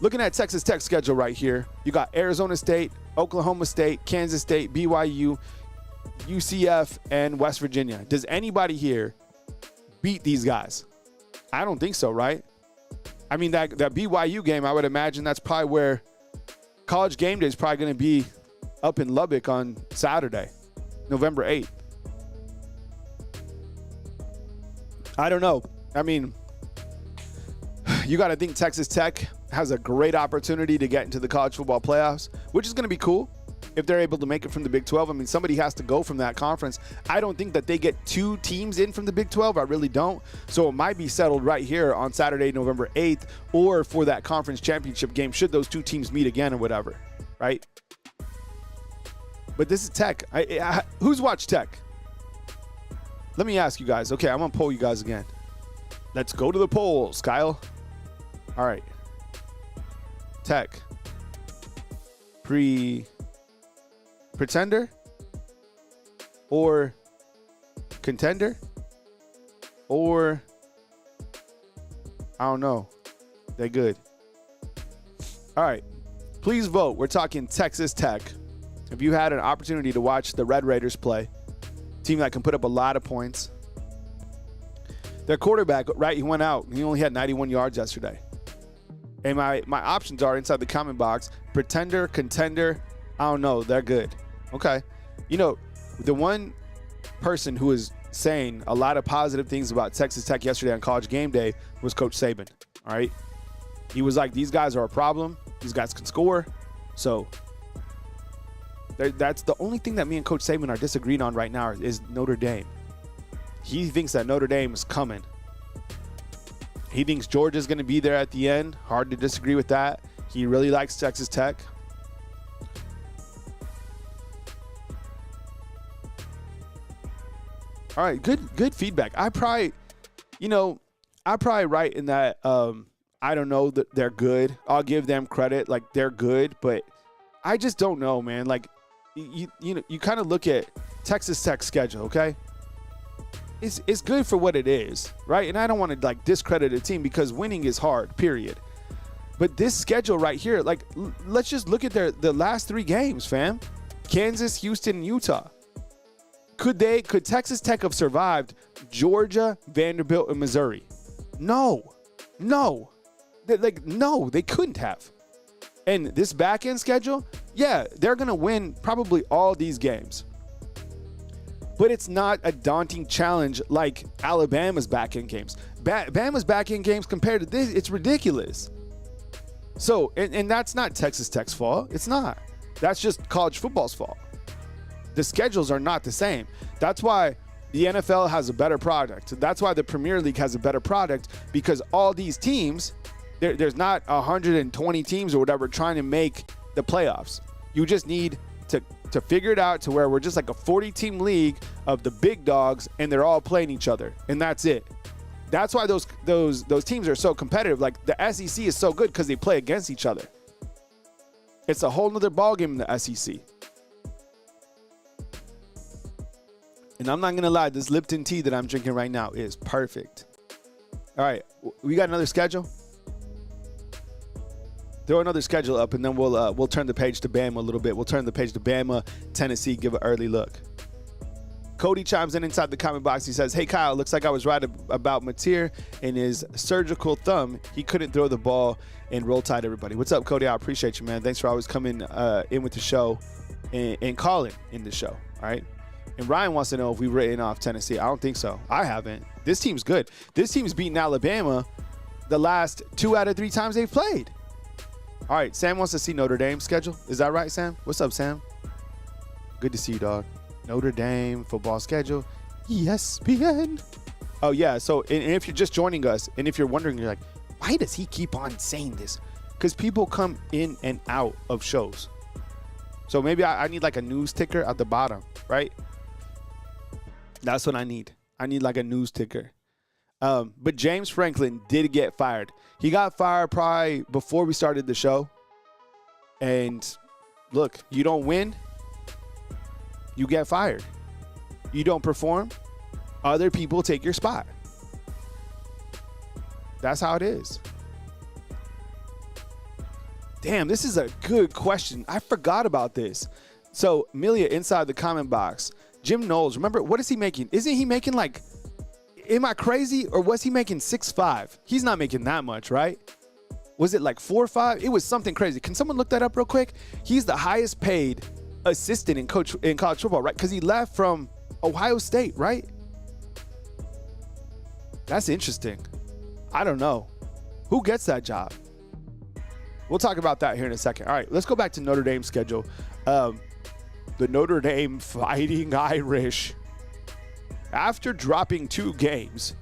Looking at Texas Tech's schedule right here, you got Arizona State, Oklahoma State, Kansas State, BYU, UCF, and West Virginia. Does anybody here beat these guys? I don't think so, right? That BYU game, I would imagine that's probably where College Game Day is probably going to be up in Lubbock on Saturday, November 8th. I don't know. You got to think Texas Tech has a great opportunity to get into the college football playoffs, which is going to be cool if they're able to make it from the Big 12. Somebody has to go from that conference. I don't think that they get 2 teams in from the Big 12. I really don't. So it might be settled right here on Saturday, November 8th, or for that conference championship game, should those 2 teams meet again or whatever, right? But this is Tech. Who's watched Tech? Let me ask you guys. Okay, I'm going to poll you guys again. Let's go to the polls, Kyle. All right. Tech. Pretender or contender or I don't know. They're good. All right. Please vote. We're talking Texas Tech. If you had an opportunity to watch the Red Raiders play, team that can put up a lot of points. Their quarterback, right, he went out. He only had 91 yards yesterday. And my options are inside the comment box. Pretender, contender, I don't know. They're good. Okay. The one person who was saying a lot of positive things about Texas Tech yesterday on College Game Day was Coach Saban. All right. He was like, these guys are a problem. These guys can score. So That's the only thing that me and Coach Saban are disagreeing on right now is Notre Dame. He thinks that Notre Dame is coming. He thinks Georgia's going to be there at the end. Hard to disagree with that. He really likes Texas Tech. All right, good feedback. I probably right in that. I don't know that they're good. I'll give them credit, like they're good, but I just don't know, man. Like you kind of look at Texas Tech's schedule, okay? It's good for what it is, right? And I don't want to like discredit a team because winning is hard, period. But this schedule right here, like let's just look at the last 3 games, fam. Kansas, Houston, and Utah. Could Texas Tech have survived Georgia, Vanderbilt, and Missouri? No. They couldn't have. And this back end schedule, yeah, they're going to win probably all these games. But it's not a daunting challenge like Alabama's back end games. Bama's back end games compared to this, it's ridiculous. So, and that's not Texas Tech's fault. It's not. That's just college football's fault. The schedules are not the same. That's why the NFL has a better product. That's why the Premier League has a better product, because all these teams, there's not 120 teams or whatever trying to make the playoffs. You just need to figure it out to where we're just like a 40-team league of the big dogs, and they're all playing each other, and that's it. That's why those teams are so competitive. Like the SEC is so good because they play against each other. It's a whole nother ballgame in the SEC. And I'm not going to lie, this Lipton tea that I'm drinking right now is perfect. All right, we got another schedule? Throw another schedule up, and then we'll turn the page to Bama a little bit. We'll turn the page to Bama, Tennessee, give an early look. Cody chimes in inside the comment box. He says, hey, Kyle, looks like I was right about Matir and his surgical thumb. He couldn't throw the ball and roll tide everybody. What's up, Cody? I appreciate you, man. Thanks for always coming in with the show and calling in the show, all right? And Ryan wants to know if we've written off Tennessee. I don't think so. I haven't. This team's good. This team's beaten Alabama the last 2 out of 3 times they've played. All right, Sam wants to see Notre Dame's schedule. Is that right, Sam? What's up, Sam? Good to see you, dog. Notre Dame football schedule. ESPN. Oh, yeah. So, and if you're just joining us, and if you're wondering, you're like, why does he keep on saying this? Because people come in and out of shows. So maybe I need like a news ticker at the bottom, right? That's what I need. I need like a news ticker. But James Franklin did get fired. He got fired probably before we started the show. And look, you don't win, you get fired. You don't perform, other people take your spot. That's how it is. Damn, this is a good question. I forgot about this. So, Milia, inside the comment box, Jim Knowles, remember, what is he making? Isn't he making like, am I crazy? Or was he making 6.5? He's not making that much, right? Was it like 4.5? It was something crazy. Can someone look that up real quick? He's the highest paid assistant in college football, right? Because he left from Ohio State, right? That's interesting. I don't know. Who gets that job? We'll talk about that here in a second. All right, let's go back to Notre Dame's schedule. The Notre Dame Fighting Irish, after dropping 2 games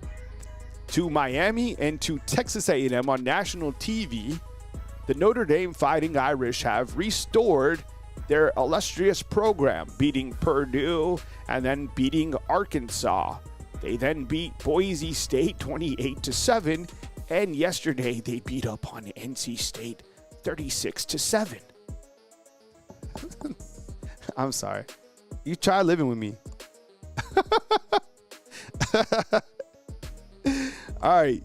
to Miami and to Texas A&M on national TV, the Notre Dame Fighting Irish have restored their illustrious program, beating Purdue and then beating Arkansas. They then beat Boise State 28-7, and yesterday they beat up on NC State 36-7. I'm sorry. You try living with me. All right.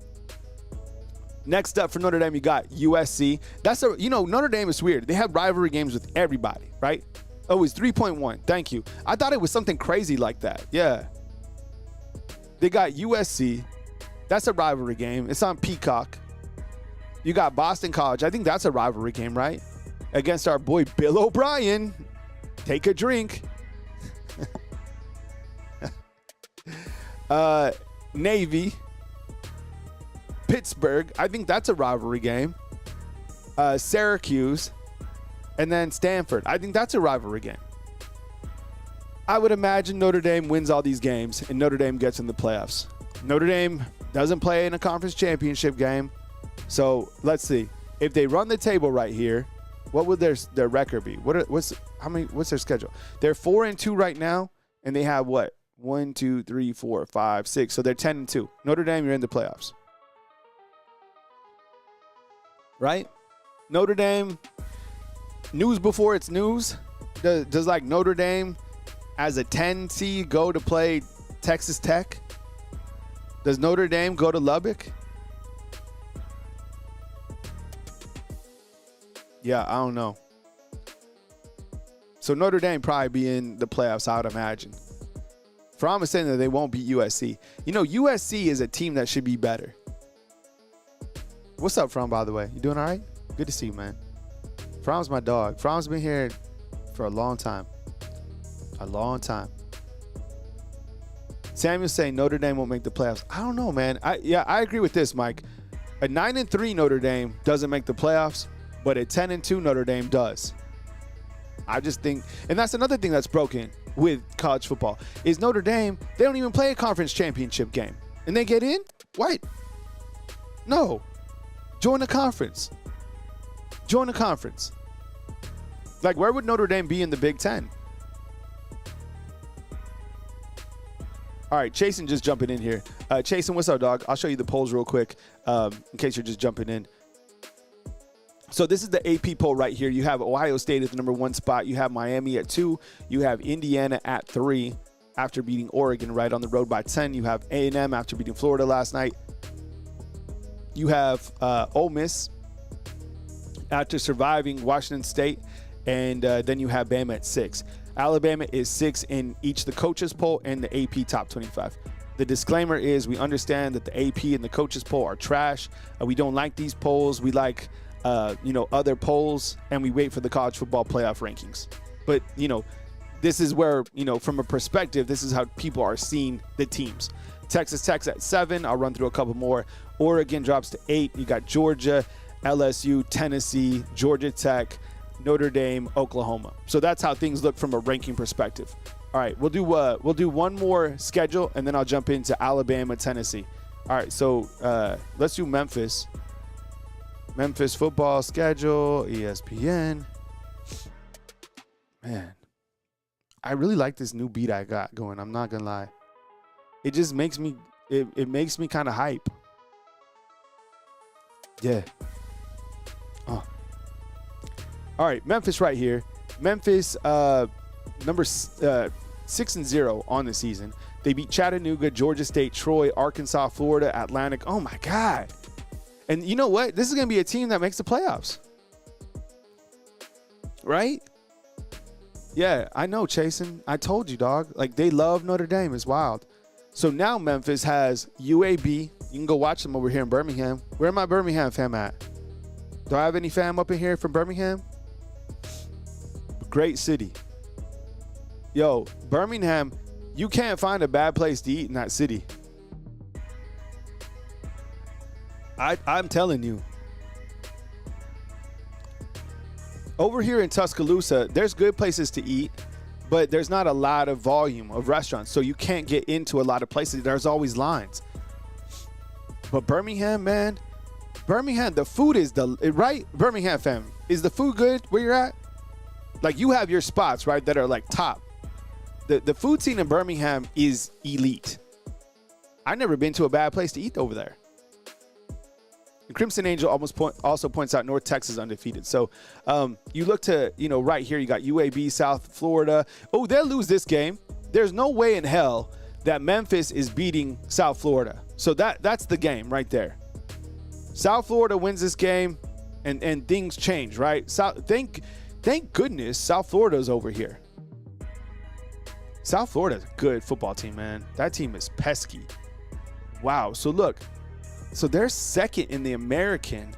Next up for Notre Dame, you got USC. Notre Dame is weird. They have rivalry games with everybody, right? Oh, it's 3.1. Thank you. I thought it was something crazy like that. Yeah. They got USC. That's a rivalry game. It's on Peacock. You got Boston College. I think that's a rivalry game, right? Against our boy Bill O'Brien. Take a drink. Navy. Pittsburgh. I think that's a rivalry game. Syracuse. And then Stanford. I think that's a rivalry game. I would imagine Notre Dame wins all these games and Notre Dame gets in the playoffs. Notre Dame doesn't play in a conference championship game. So let's see. If they run the table right here, what would their record be? What's their schedule? They're 4-2 right now, and they have what? 1, 2, 3, 4, 5, 6. So they're 10-2. Notre Dame, you're in the playoffs. Right? Notre Dame, news before it's news. Does like Notre Dame as a 10 seed go to play Texas Tech? Does Notre Dame go to Lubbock? Yeah, I don't know. So Notre Dame probably be in the playoffs, I would imagine. Fromm is saying that they won't beat USC. You know, USC is a team that should be better. What's up, Fromm, by the way? You doing all right? Good to see you, man. Fromm's my dog. Fromm's been here for a long time. A long time. Samuel's saying Notre Dame won't make the playoffs. I don't know, man. I agree with this, Mike. A 9-3 Notre Dame doesn't make the playoffs, but a 10-2 Notre Dame does. I just think, and that's another thing that's broken with college football, is Notre Dame, they don't even play a conference championship game. And they get in? What? No. Join the conference. Join the conference. Like, where would Notre Dame be in the Big Ten? All right, Chasen just jumping in here. Chasen, what's up, dog? I'll show you the polls real quick in case you're just jumping in. So this is the AP poll right here. You have Ohio State at the number 1 spot. You have Miami at 2. You have Indiana at 3 after beating Oregon right on the road by 10. You have A&M after beating Florida last night. You have Ole Miss after surviving Washington State. And then you have Bama at 6. Alabama is 6 in each the coaches poll and the AP top 25. The disclaimer is we understand that the AP and the coaches poll are trash. We don't like these polls. We like, other polls, and we wait for the college football playoff rankings. But, this is where, from a perspective, this is how people are seeing the teams. Texas Tech's at 7. I'll run through a couple more. Oregon drops to 8. You got Georgia, LSU, Tennessee, Georgia Tech, Notre Dame, Oklahoma. So that's how things look from a ranking perspective. All right, we'll do one more schedule, and then I'll jump into Alabama, Tennessee. All right, so let's do Memphis. Memphis football schedule, ESPN. Man, I really like this new beat I got going. I'm not gonna lie. It just makes me it makes me kind of hype. Yeah. Oh. All right, Memphis right here. Memphis, number 6-0 on the season. They beat Chattanooga, Georgia State, Troy, Arkansas, Florida, Atlantic. Oh my God! And you know what? This is going to be a team that makes the playoffs, right? Yeah, I know, Chasen. I told you, dog. Like, they love Notre Dame. It's wild. So now Memphis has UAB. You can go watch them over here in Birmingham. Where my Birmingham fam at? Do I have any fam up in here from Birmingham? Great city. Yo, Birmingham, you can't find a bad place to eat in that city. I'm telling you. Over here in Tuscaloosa, there's good places to eat, but there's not a lot of volume of restaurants, so you can't get into a lot of places. There's always lines. But Birmingham, man, Birmingham, the food is right? Birmingham fam, is the food good where you're at? Like, you have your spots, right, that are like top. The food scene in Birmingham is elite. I've never been to a bad place to eat over there. The Crimson Angel also points out North Texas undefeated. So you look to, right here, you got UAB, South Florida. Oh, they'll lose this game. There's no way in hell that Memphis is beating South Florida. So that's the game right there. South Florida wins this game, and things change, right? Thank goodness South Florida's over here. South Florida's a good football team, man. That team is pesky. Wow. So look. So they're second in the American.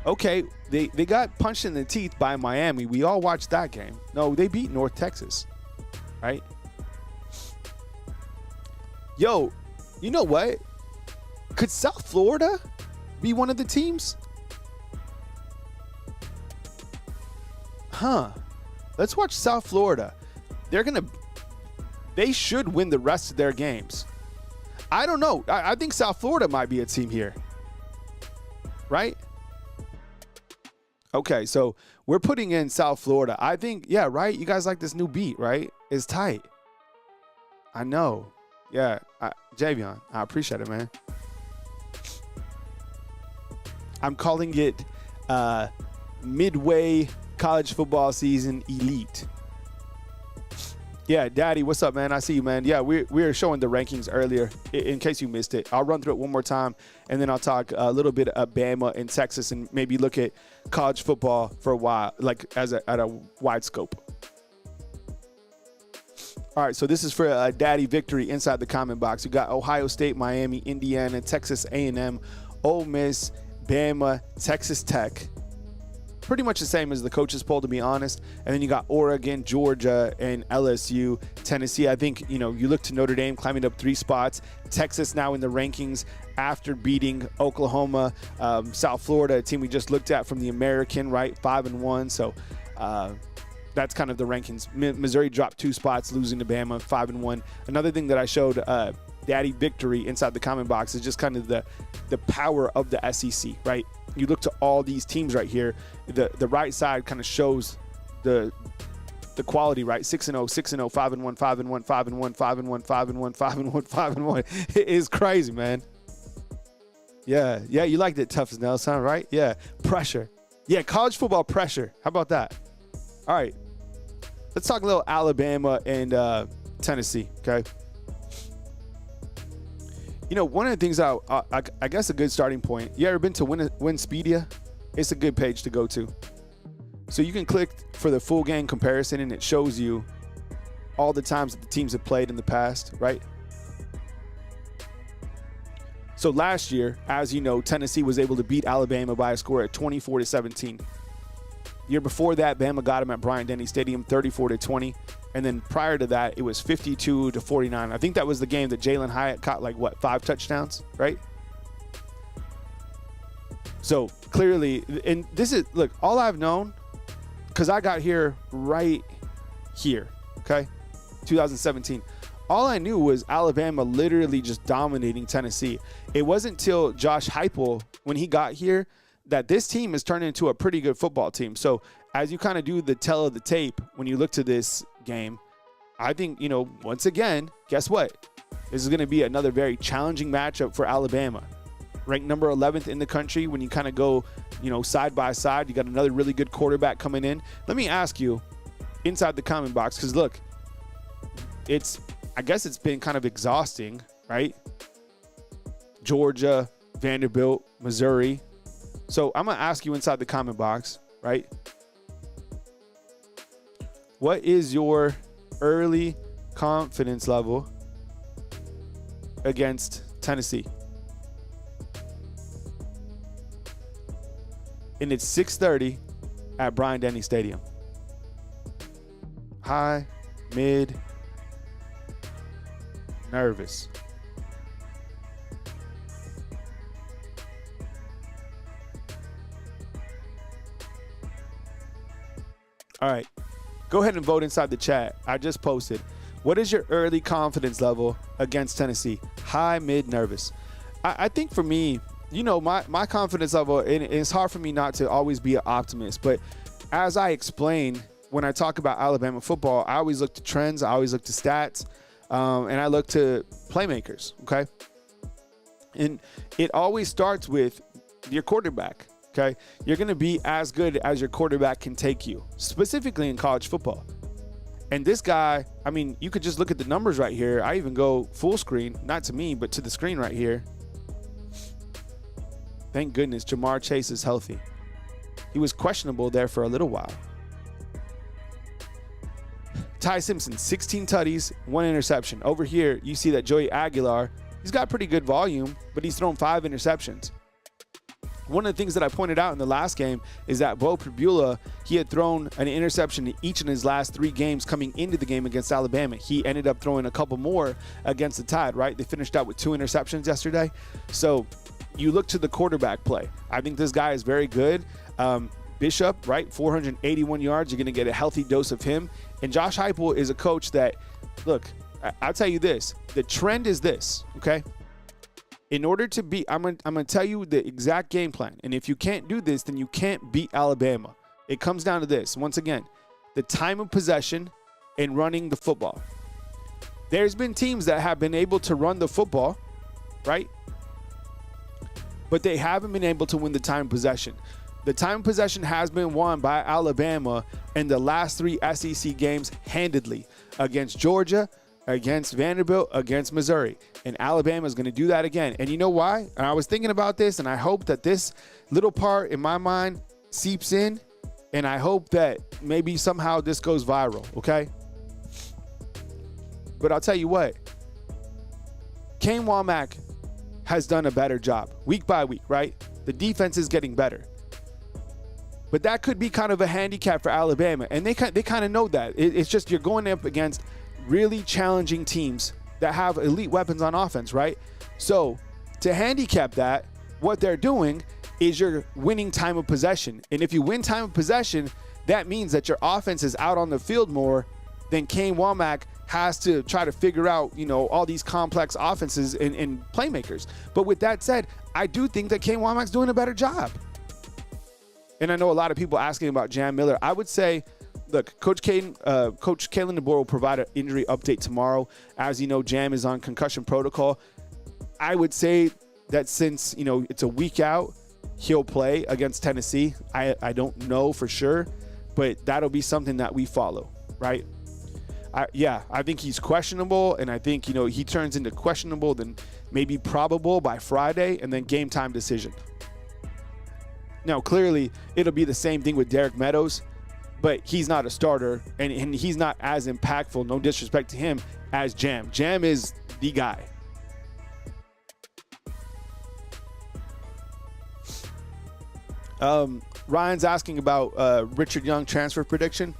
Okay, they got punched in the teeth by Miami. We all watched that game. No, they beat North Texas, right? Yo, you know what? Could South Florida be one of the teams? Huh. Let's watch South Florida. they should win the rest of their games. I don't know. I think South Florida might be a team here. Right? Okay, so we're putting in South Florida. I think, yeah, right? You guys like this new beat, right? It's tight. I know. Yeah, Javion, I appreciate it, man. I'm calling it Midway college football season elite. Yeah, Daddy, what's up, man? I see you, man. Yeah, we were showing the rankings earlier in case you missed it. I'll run through it one more time, and then I'll talk a little bit of Bama and Texas and maybe look at college football for a while, like at a wide scope. All right, so this is for Daddy Victory inside the comment box. You got Ohio State, Miami, Indiana, Texas A&M, Ole Miss, Bama, Texas Tech. Pretty much the same as the coaches poll, to be honest. And then you got Oregon, Georgia, and LSU, Tennessee. I think, you look to Notre Dame climbing up 3 spots. Texas now in the rankings after beating Oklahoma. South Florida, a team we just looked at from the American, right? 5-1. So that's kind of the rankings. Missouri dropped 2 spots, losing to Bama, 5-1. Another thing that I showed Daddy Victory inside the comment box is just kind of the power of the SEC, right? You look to all these teams right here. The right side kind of shows the quality, right? 6-0, 6-0, 5-1, 5-1, 5-1, 5-1, 5-1, 5-1, 5-1. It is crazy, man. Yeah, you liked it, tough as nails, huh? Right? Yeah, pressure. Yeah, college football pressure. How about that? All right, let's talk a little Alabama and Tennessee. Okay. One of the things I guess a good starting point. You ever been to Winspedia? It's a good page to go to. So you can click for the full game comparison, and it shows you all the times that the teams have played in the past, right? So last year, as you know, Tennessee was able to beat Alabama by a score of 24-17. The year before that, Bama got them at Bryant-Denny Stadium, 34-20. And then prior to that, it was 52-49. I think that was the game that Jalen Hyatt caught 5 touchdowns, right? So clearly, and this is, look, all I've known, because I got here right here, okay, 2017. All I knew was Alabama literally just dominating Tennessee. It wasn't till Josh Heupel, when he got here, that this team has turned into a pretty good football team. So as you kind of do the tell of the tape, when you look to this game, I think, once again, guess what? This is going to be another very challenging matchup for Alabama. Ranked number 11th in the country. When you kind of go, side by side, you got another really good quarterback coming in. Let me ask you inside the comment box, because look, I guess it's been kind of exhausting, right? Georgia, Vanderbilt, Missouri. So I'm going to ask you inside the comment box, right? What is your early confidence level against Tennessee? And it's 6:30 at Bryant-Denny Stadium. High, mid, nervous. All right. Go ahead and vote inside the chat. I just posted. What is your early confidence level against Tennessee? High, mid, nervous. I think for me, my confidence level, and it's hard for me not to always be an optimist, but as I explain, when I talk about Alabama football, I always look to trends. I always look to stats, and I look to playmakers, okay? And it always starts with your quarterback. Okay, you're going to be as good as your quarterback can take you, specifically in college football. And this guy, I mean, you could just look at the numbers right here. I even go full screen, not to me, but to the screen right here. Thank goodness Jamar Chase is healthy. He was questionable there for a little while. Ty Simpson, 16 tutties, 1 interception. Over here, you see that Joey Aguilar, he's got pretty good volume, but he's thrown 5 interceptions. One of the things that I pointed out in the last game is that Bo Pribula, he had thrown an interception in each of his last 3 games coming into the game against Alabama. He ended up throwing a couple more against the Tide, right? They finished out with 2 interceptions yesterday. So you look to the quarterback play. I think this guy is very good. Bishop, right? 481 yards. You're going to get a healthy dose of him. And Josh Heupel is a coach that, look, I'll tell you this. The trend is this, okay? In order to beat, I'm gonna tell you the exact game plan. And if you can't do this, then you can't beat Alabama. It comes down to this. Once again, the time of possession and running the football. There's been teams that have been able to run the football, right? But they haven't been able to win the time of possession. The time of possession has been won by Alabama in the last 3 SEC games handedly against Georgia, against Vanderbilt, against Missouri. And Alabama is going to do that again. And you know why? And I was thinking about this, and I hope that this little part in my mind seeps in, and I hope that maybe somehow this goes viral, okay? But I'll tell you what. Kane Womack has done a better job week by week, right? The defense is getting better. But that could be kind of a handicap for Alabama, and they kind of know that. It's just you're going up against really challenging teams that have elite weapons on offense, right? So to handicap that, what they're doing is you're winning time of possession. And if you win time of possession, that means that your offense is out on the field more than Kane Womack has to try to figure out, all these complex offenses and playmakers. But with that said, I do think that Kane Womack's doing a better job. And I know a lot of people asking about Jam Miller. I would say, look, Coach Kalen DeBoer will provide an injury update tomorrow. As you know, Jam is on concussion protocol. I would say that since, it's a week out, he'll play against Tennessee. I don't know for sure, but that'll be something that we follow, right? I think he's questionable, and I think, he turns into questionable, then maybe probable by Friday, and then game time decision. Now, clearly, it'll be the same thing with Derek Meadows, but he's not a starter, and he's not as impactful, no disrespect to him, as Jam. Jam is the guy. Ryan's asking about Richard Young transfer prediction.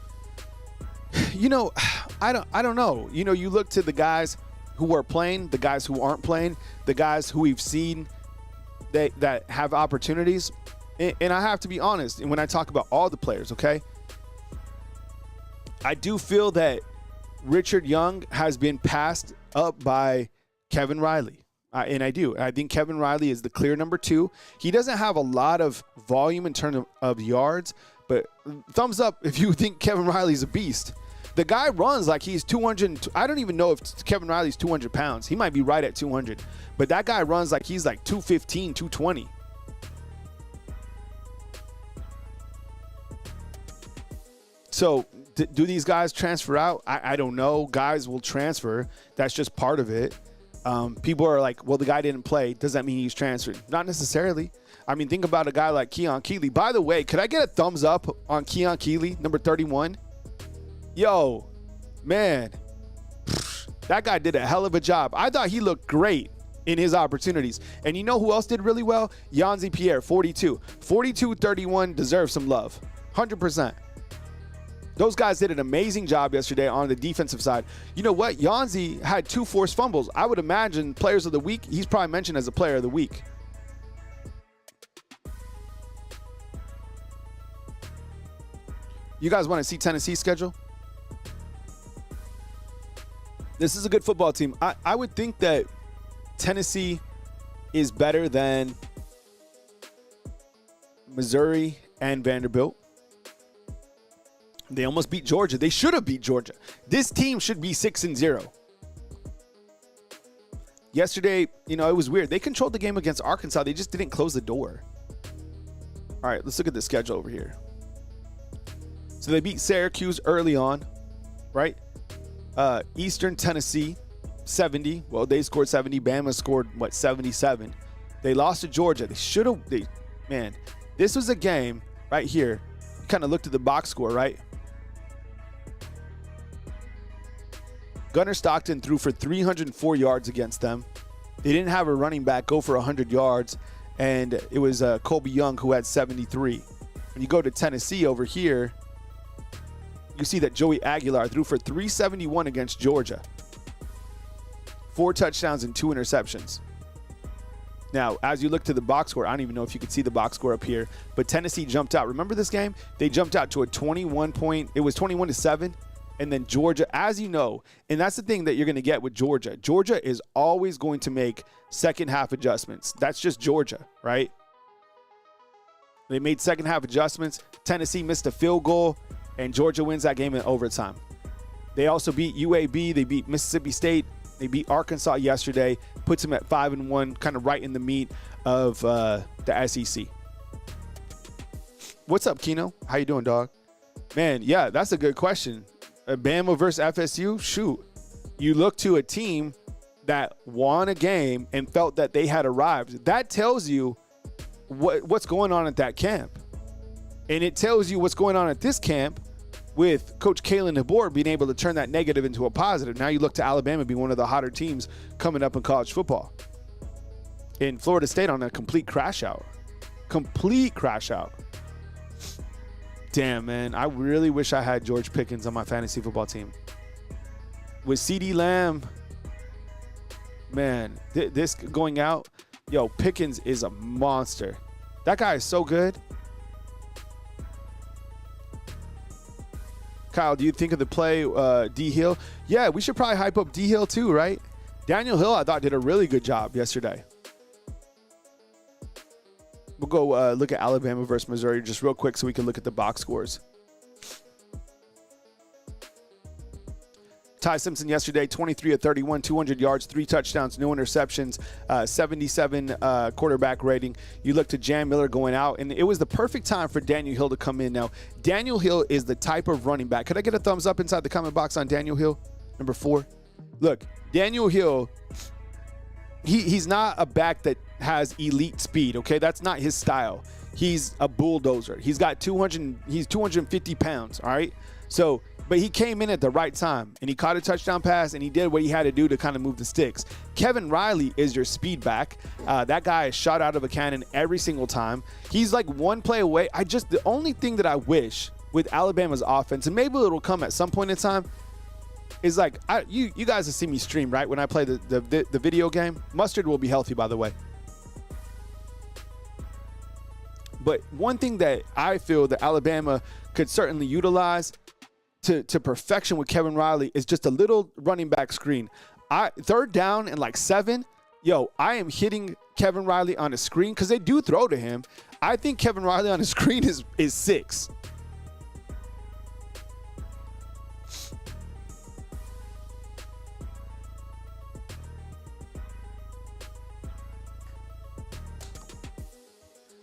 I don't know. You look to the guys who are playing, the guys who aren't playing, the guys who we've seen that have opportunities. And I have to be honest, and when I talk about all the players, okay, I do feel that Richard Young has been passed up by Kevin Riley. And I do. I think Kevin Riley is the clear number 2. He doesn't have a lot of volume in terms of yards, but thumbs up if you think Kevin Riley's a beast. The guy runs like he's 200. I don't even know if Kevin Riley's 200 pounds. He might be right at 200. But that guy runs like he's like 215, 220. So do these guys transfer out? I don't know. Guys will transfer. That's just part of it. People are like, well, the guy didn't play. Does that mean he's transferred? Not necessarily. I mean, think about a guy like Keon Keeley. By the way, could I get a thumbs up on Keon Keeley, number 31? Yo, man, that guy did a hell of a job. I thought he looked great in his opportunities. And you know who else did really well? Yanzi Pierre, 42. 42-31 deserves some love. 100%. Those guys did an amazing job yesterday on the defensive side. You know what? Yanzi had 2 forced fumbles. I would imagine players of the week, he's probably mentioned as a player of the week. You guys want to see Tennessee's schedule? This is a good football team. I would think that Tennessee is better than Missouri and Vanderbilt. They almost beat Georgia. They should have beat Georgia. This team should be 6-0. Yesterday, it was weird. They controlled the game against Arkansas. They just didn't close the door. All right, let's look at the schedule over here. So they beat Syracuse early on, right? Eastern Tennessee, 70. Well, they scored 70. Bama scored, 77. They lost to Georgia. They should have. Man, this was a game right here. You kind of looked at the box score, right? Gunnar Stockton threw for 304 yards against them. They didn't have a running back go for 100 yards, and it was Colby Young who had 73. When you go to Tennessee over here, you see that Joey Aguilar threw for 371 against Georgia. 4 touchdowns and 2 interceptions. Now, as you look to the box score, I don't even know if you could see the box score up here, but Tennessee jumped out. Remember this game? They jumped out to a 21 point. It was 21-7. And then Georgia, as you know, and that's the thing that you're going to get with Georgia. Georgia is always going to make second half adjustments. That's just Georgia, right? They made second half adjustments. Tennessee missed a field goal, and Georgia wins that game in overtime. They also beat UAB. They beat Mississippi State. They beat Arkansas yesterday. Puts them at 5-1, kind of right in the meat of the SEC. What's up, Keno? How you doing, dog? Man, yeah, that's a good question. Bama versus FSU? Shoot. You look to a team that won a game and felt that they had arrived. That tells you what's going on at that camp. And it tells you what's going on at this camp with Coach Kalen DeBoer being able to turn that negative into a positive. Now you look to Alabama being one of the hotter teams coming up in college football. And Florida State on a complete crash out. Complete crash out. Damn, man. I really wish I had George Pickens on my fantasy football team. With CeeDee Lamb, man, this going out, yo, Pickens is a monster. That guy is so good. Kyle, do you think of the play D Hill? Yeah, we should probably hype up D Hill too, right? Daniel Hill, I thought, did a really good job yesterday. We'll go look at Alabama versus Missouri just real quick so we can look at the box scores. Ty Simpson yesterday, 23 of 31, 200 yards, 3 touchdowns, no interceptions, 77 quarterback rating. You look to Jam Miller going out, and it was the perfect time for Daniel Hill to come in. Now, Daniel Hill is the type of running back. Could I get a thumbs up inside the comment box on Daniel Hill, number 4? Look, Daniel Hill, he's not a back that has elite speed, okay? That's not his style. He's a bulldozer. He's 250 pounds, all right? So, but he came in at the right time, and he caught a touchdown pass, and he did what he had to do to kind of move the sticks. Kevin Riley is your speed back. That guy is shot out of a cannon every single time. He's like one play away. The only thing that I wish with Alabama's offense, and maybe it'll come at some point in time, is like, you guys have seen me stream, right? When I play the video game. Mustard will be healthy, by the way. But one thing that I feel that Alabama could certainly utilize to perfection with Kevin Riley is just a little running back screen. Third down and like 7, yo, I am hitting Kevin Riley on a screen because they do throw to him. I think Kevin Riley on a screen is 6.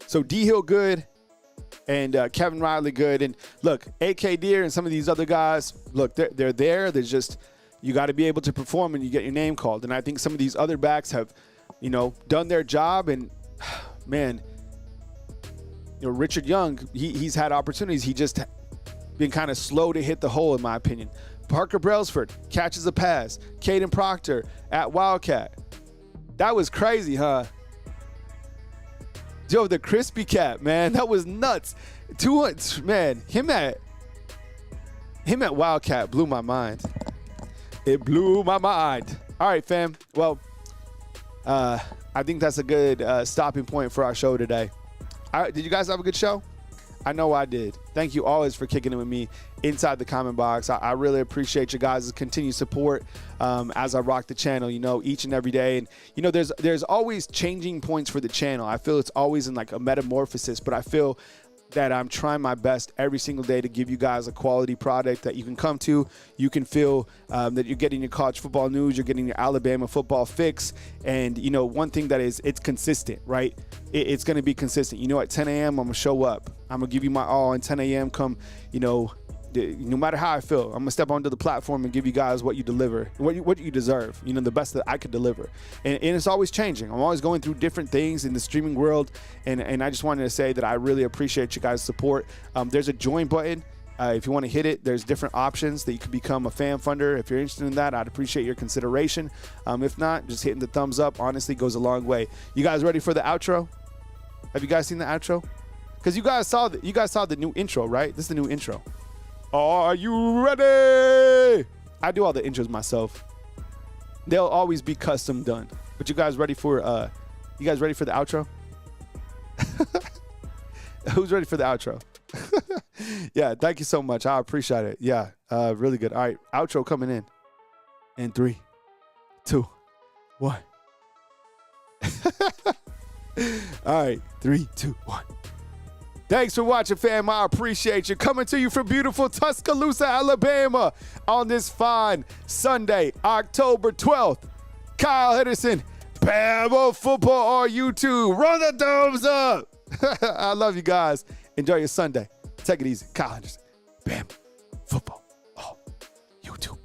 So D Hill good, and Kevin Riley good. And look, AK Deer and some of these other guys, look, they're there. There's just, you got to be able to perform and you get your name called. And I think some of these other backs have, done their job. And man, Richard Young, he's had opportunities. He just been kind of slow to hit the hole, in my opinion. Parker Brailsford catches a pass. Caden Proctor at Wildcat. That was crazy, huh? Yo, the crispy cat, man, that was nuts. 200, man, him at Wildcat blew my mind. It blew my mind. All right, fam. Well, I think that's a good stopping point for our show today. All right, did you guys have a good show? I know I did. Thank you always for kicking it with me inside the comment box. I really appreciate you guys' continued support as I rock the channel, each and every day. And, there's always changing points for the channel. I feel it's always in like a metamorphosis, but I feel that I'm trying my best every single day to give you guys a quality product that you can come to. You can feel that you're getting your college football news, you're getting your Alabama football fix. And, one thing that is, it's consistent, right? It's going to be consistent. At 10 a.m., I'm going to show up. I'm going to give you my all. And 10 a.m. come, no matter how I feel, I'm going to step onto the platform and give you guys what you deliver, what you deserve, the best that I could deliver. And it's always changing. I'm always going through different things in the streaming world. And I just wanted to say that I really appreciate you guys' support. There's a join button. If you want to hit it, there's different options that you can become a fan funder. If you're interested in that, I'd appreciate your consideration. If not, just hitting the thumbs up honestly goes a long way. You guys ready for the outro? Have you guys seen the outro? Because you guys saw the new intro, right? This is the new intro. Are you ready? I do all the intros myself. They'll always be custom done. But you guys ready for You guys ready for the outro? Who's ready for the outro? Yeah, thank you so much. I appreciate it. Yeah, really good. All right, outro coming in. In 3, 2, 1. All right, 3, 2, 1. Thanks for watching, fam. I appreciate you. Coming to you from beautiful Tuscaloosa, Alabama on this fine Sunday, October 12th. Kyle Henderson, Bama football on YouTube. Run the thumbs up. I love you guys. Enjoy your Sunday. Take it easy. Kyle Henderson, Bama football on YouTube.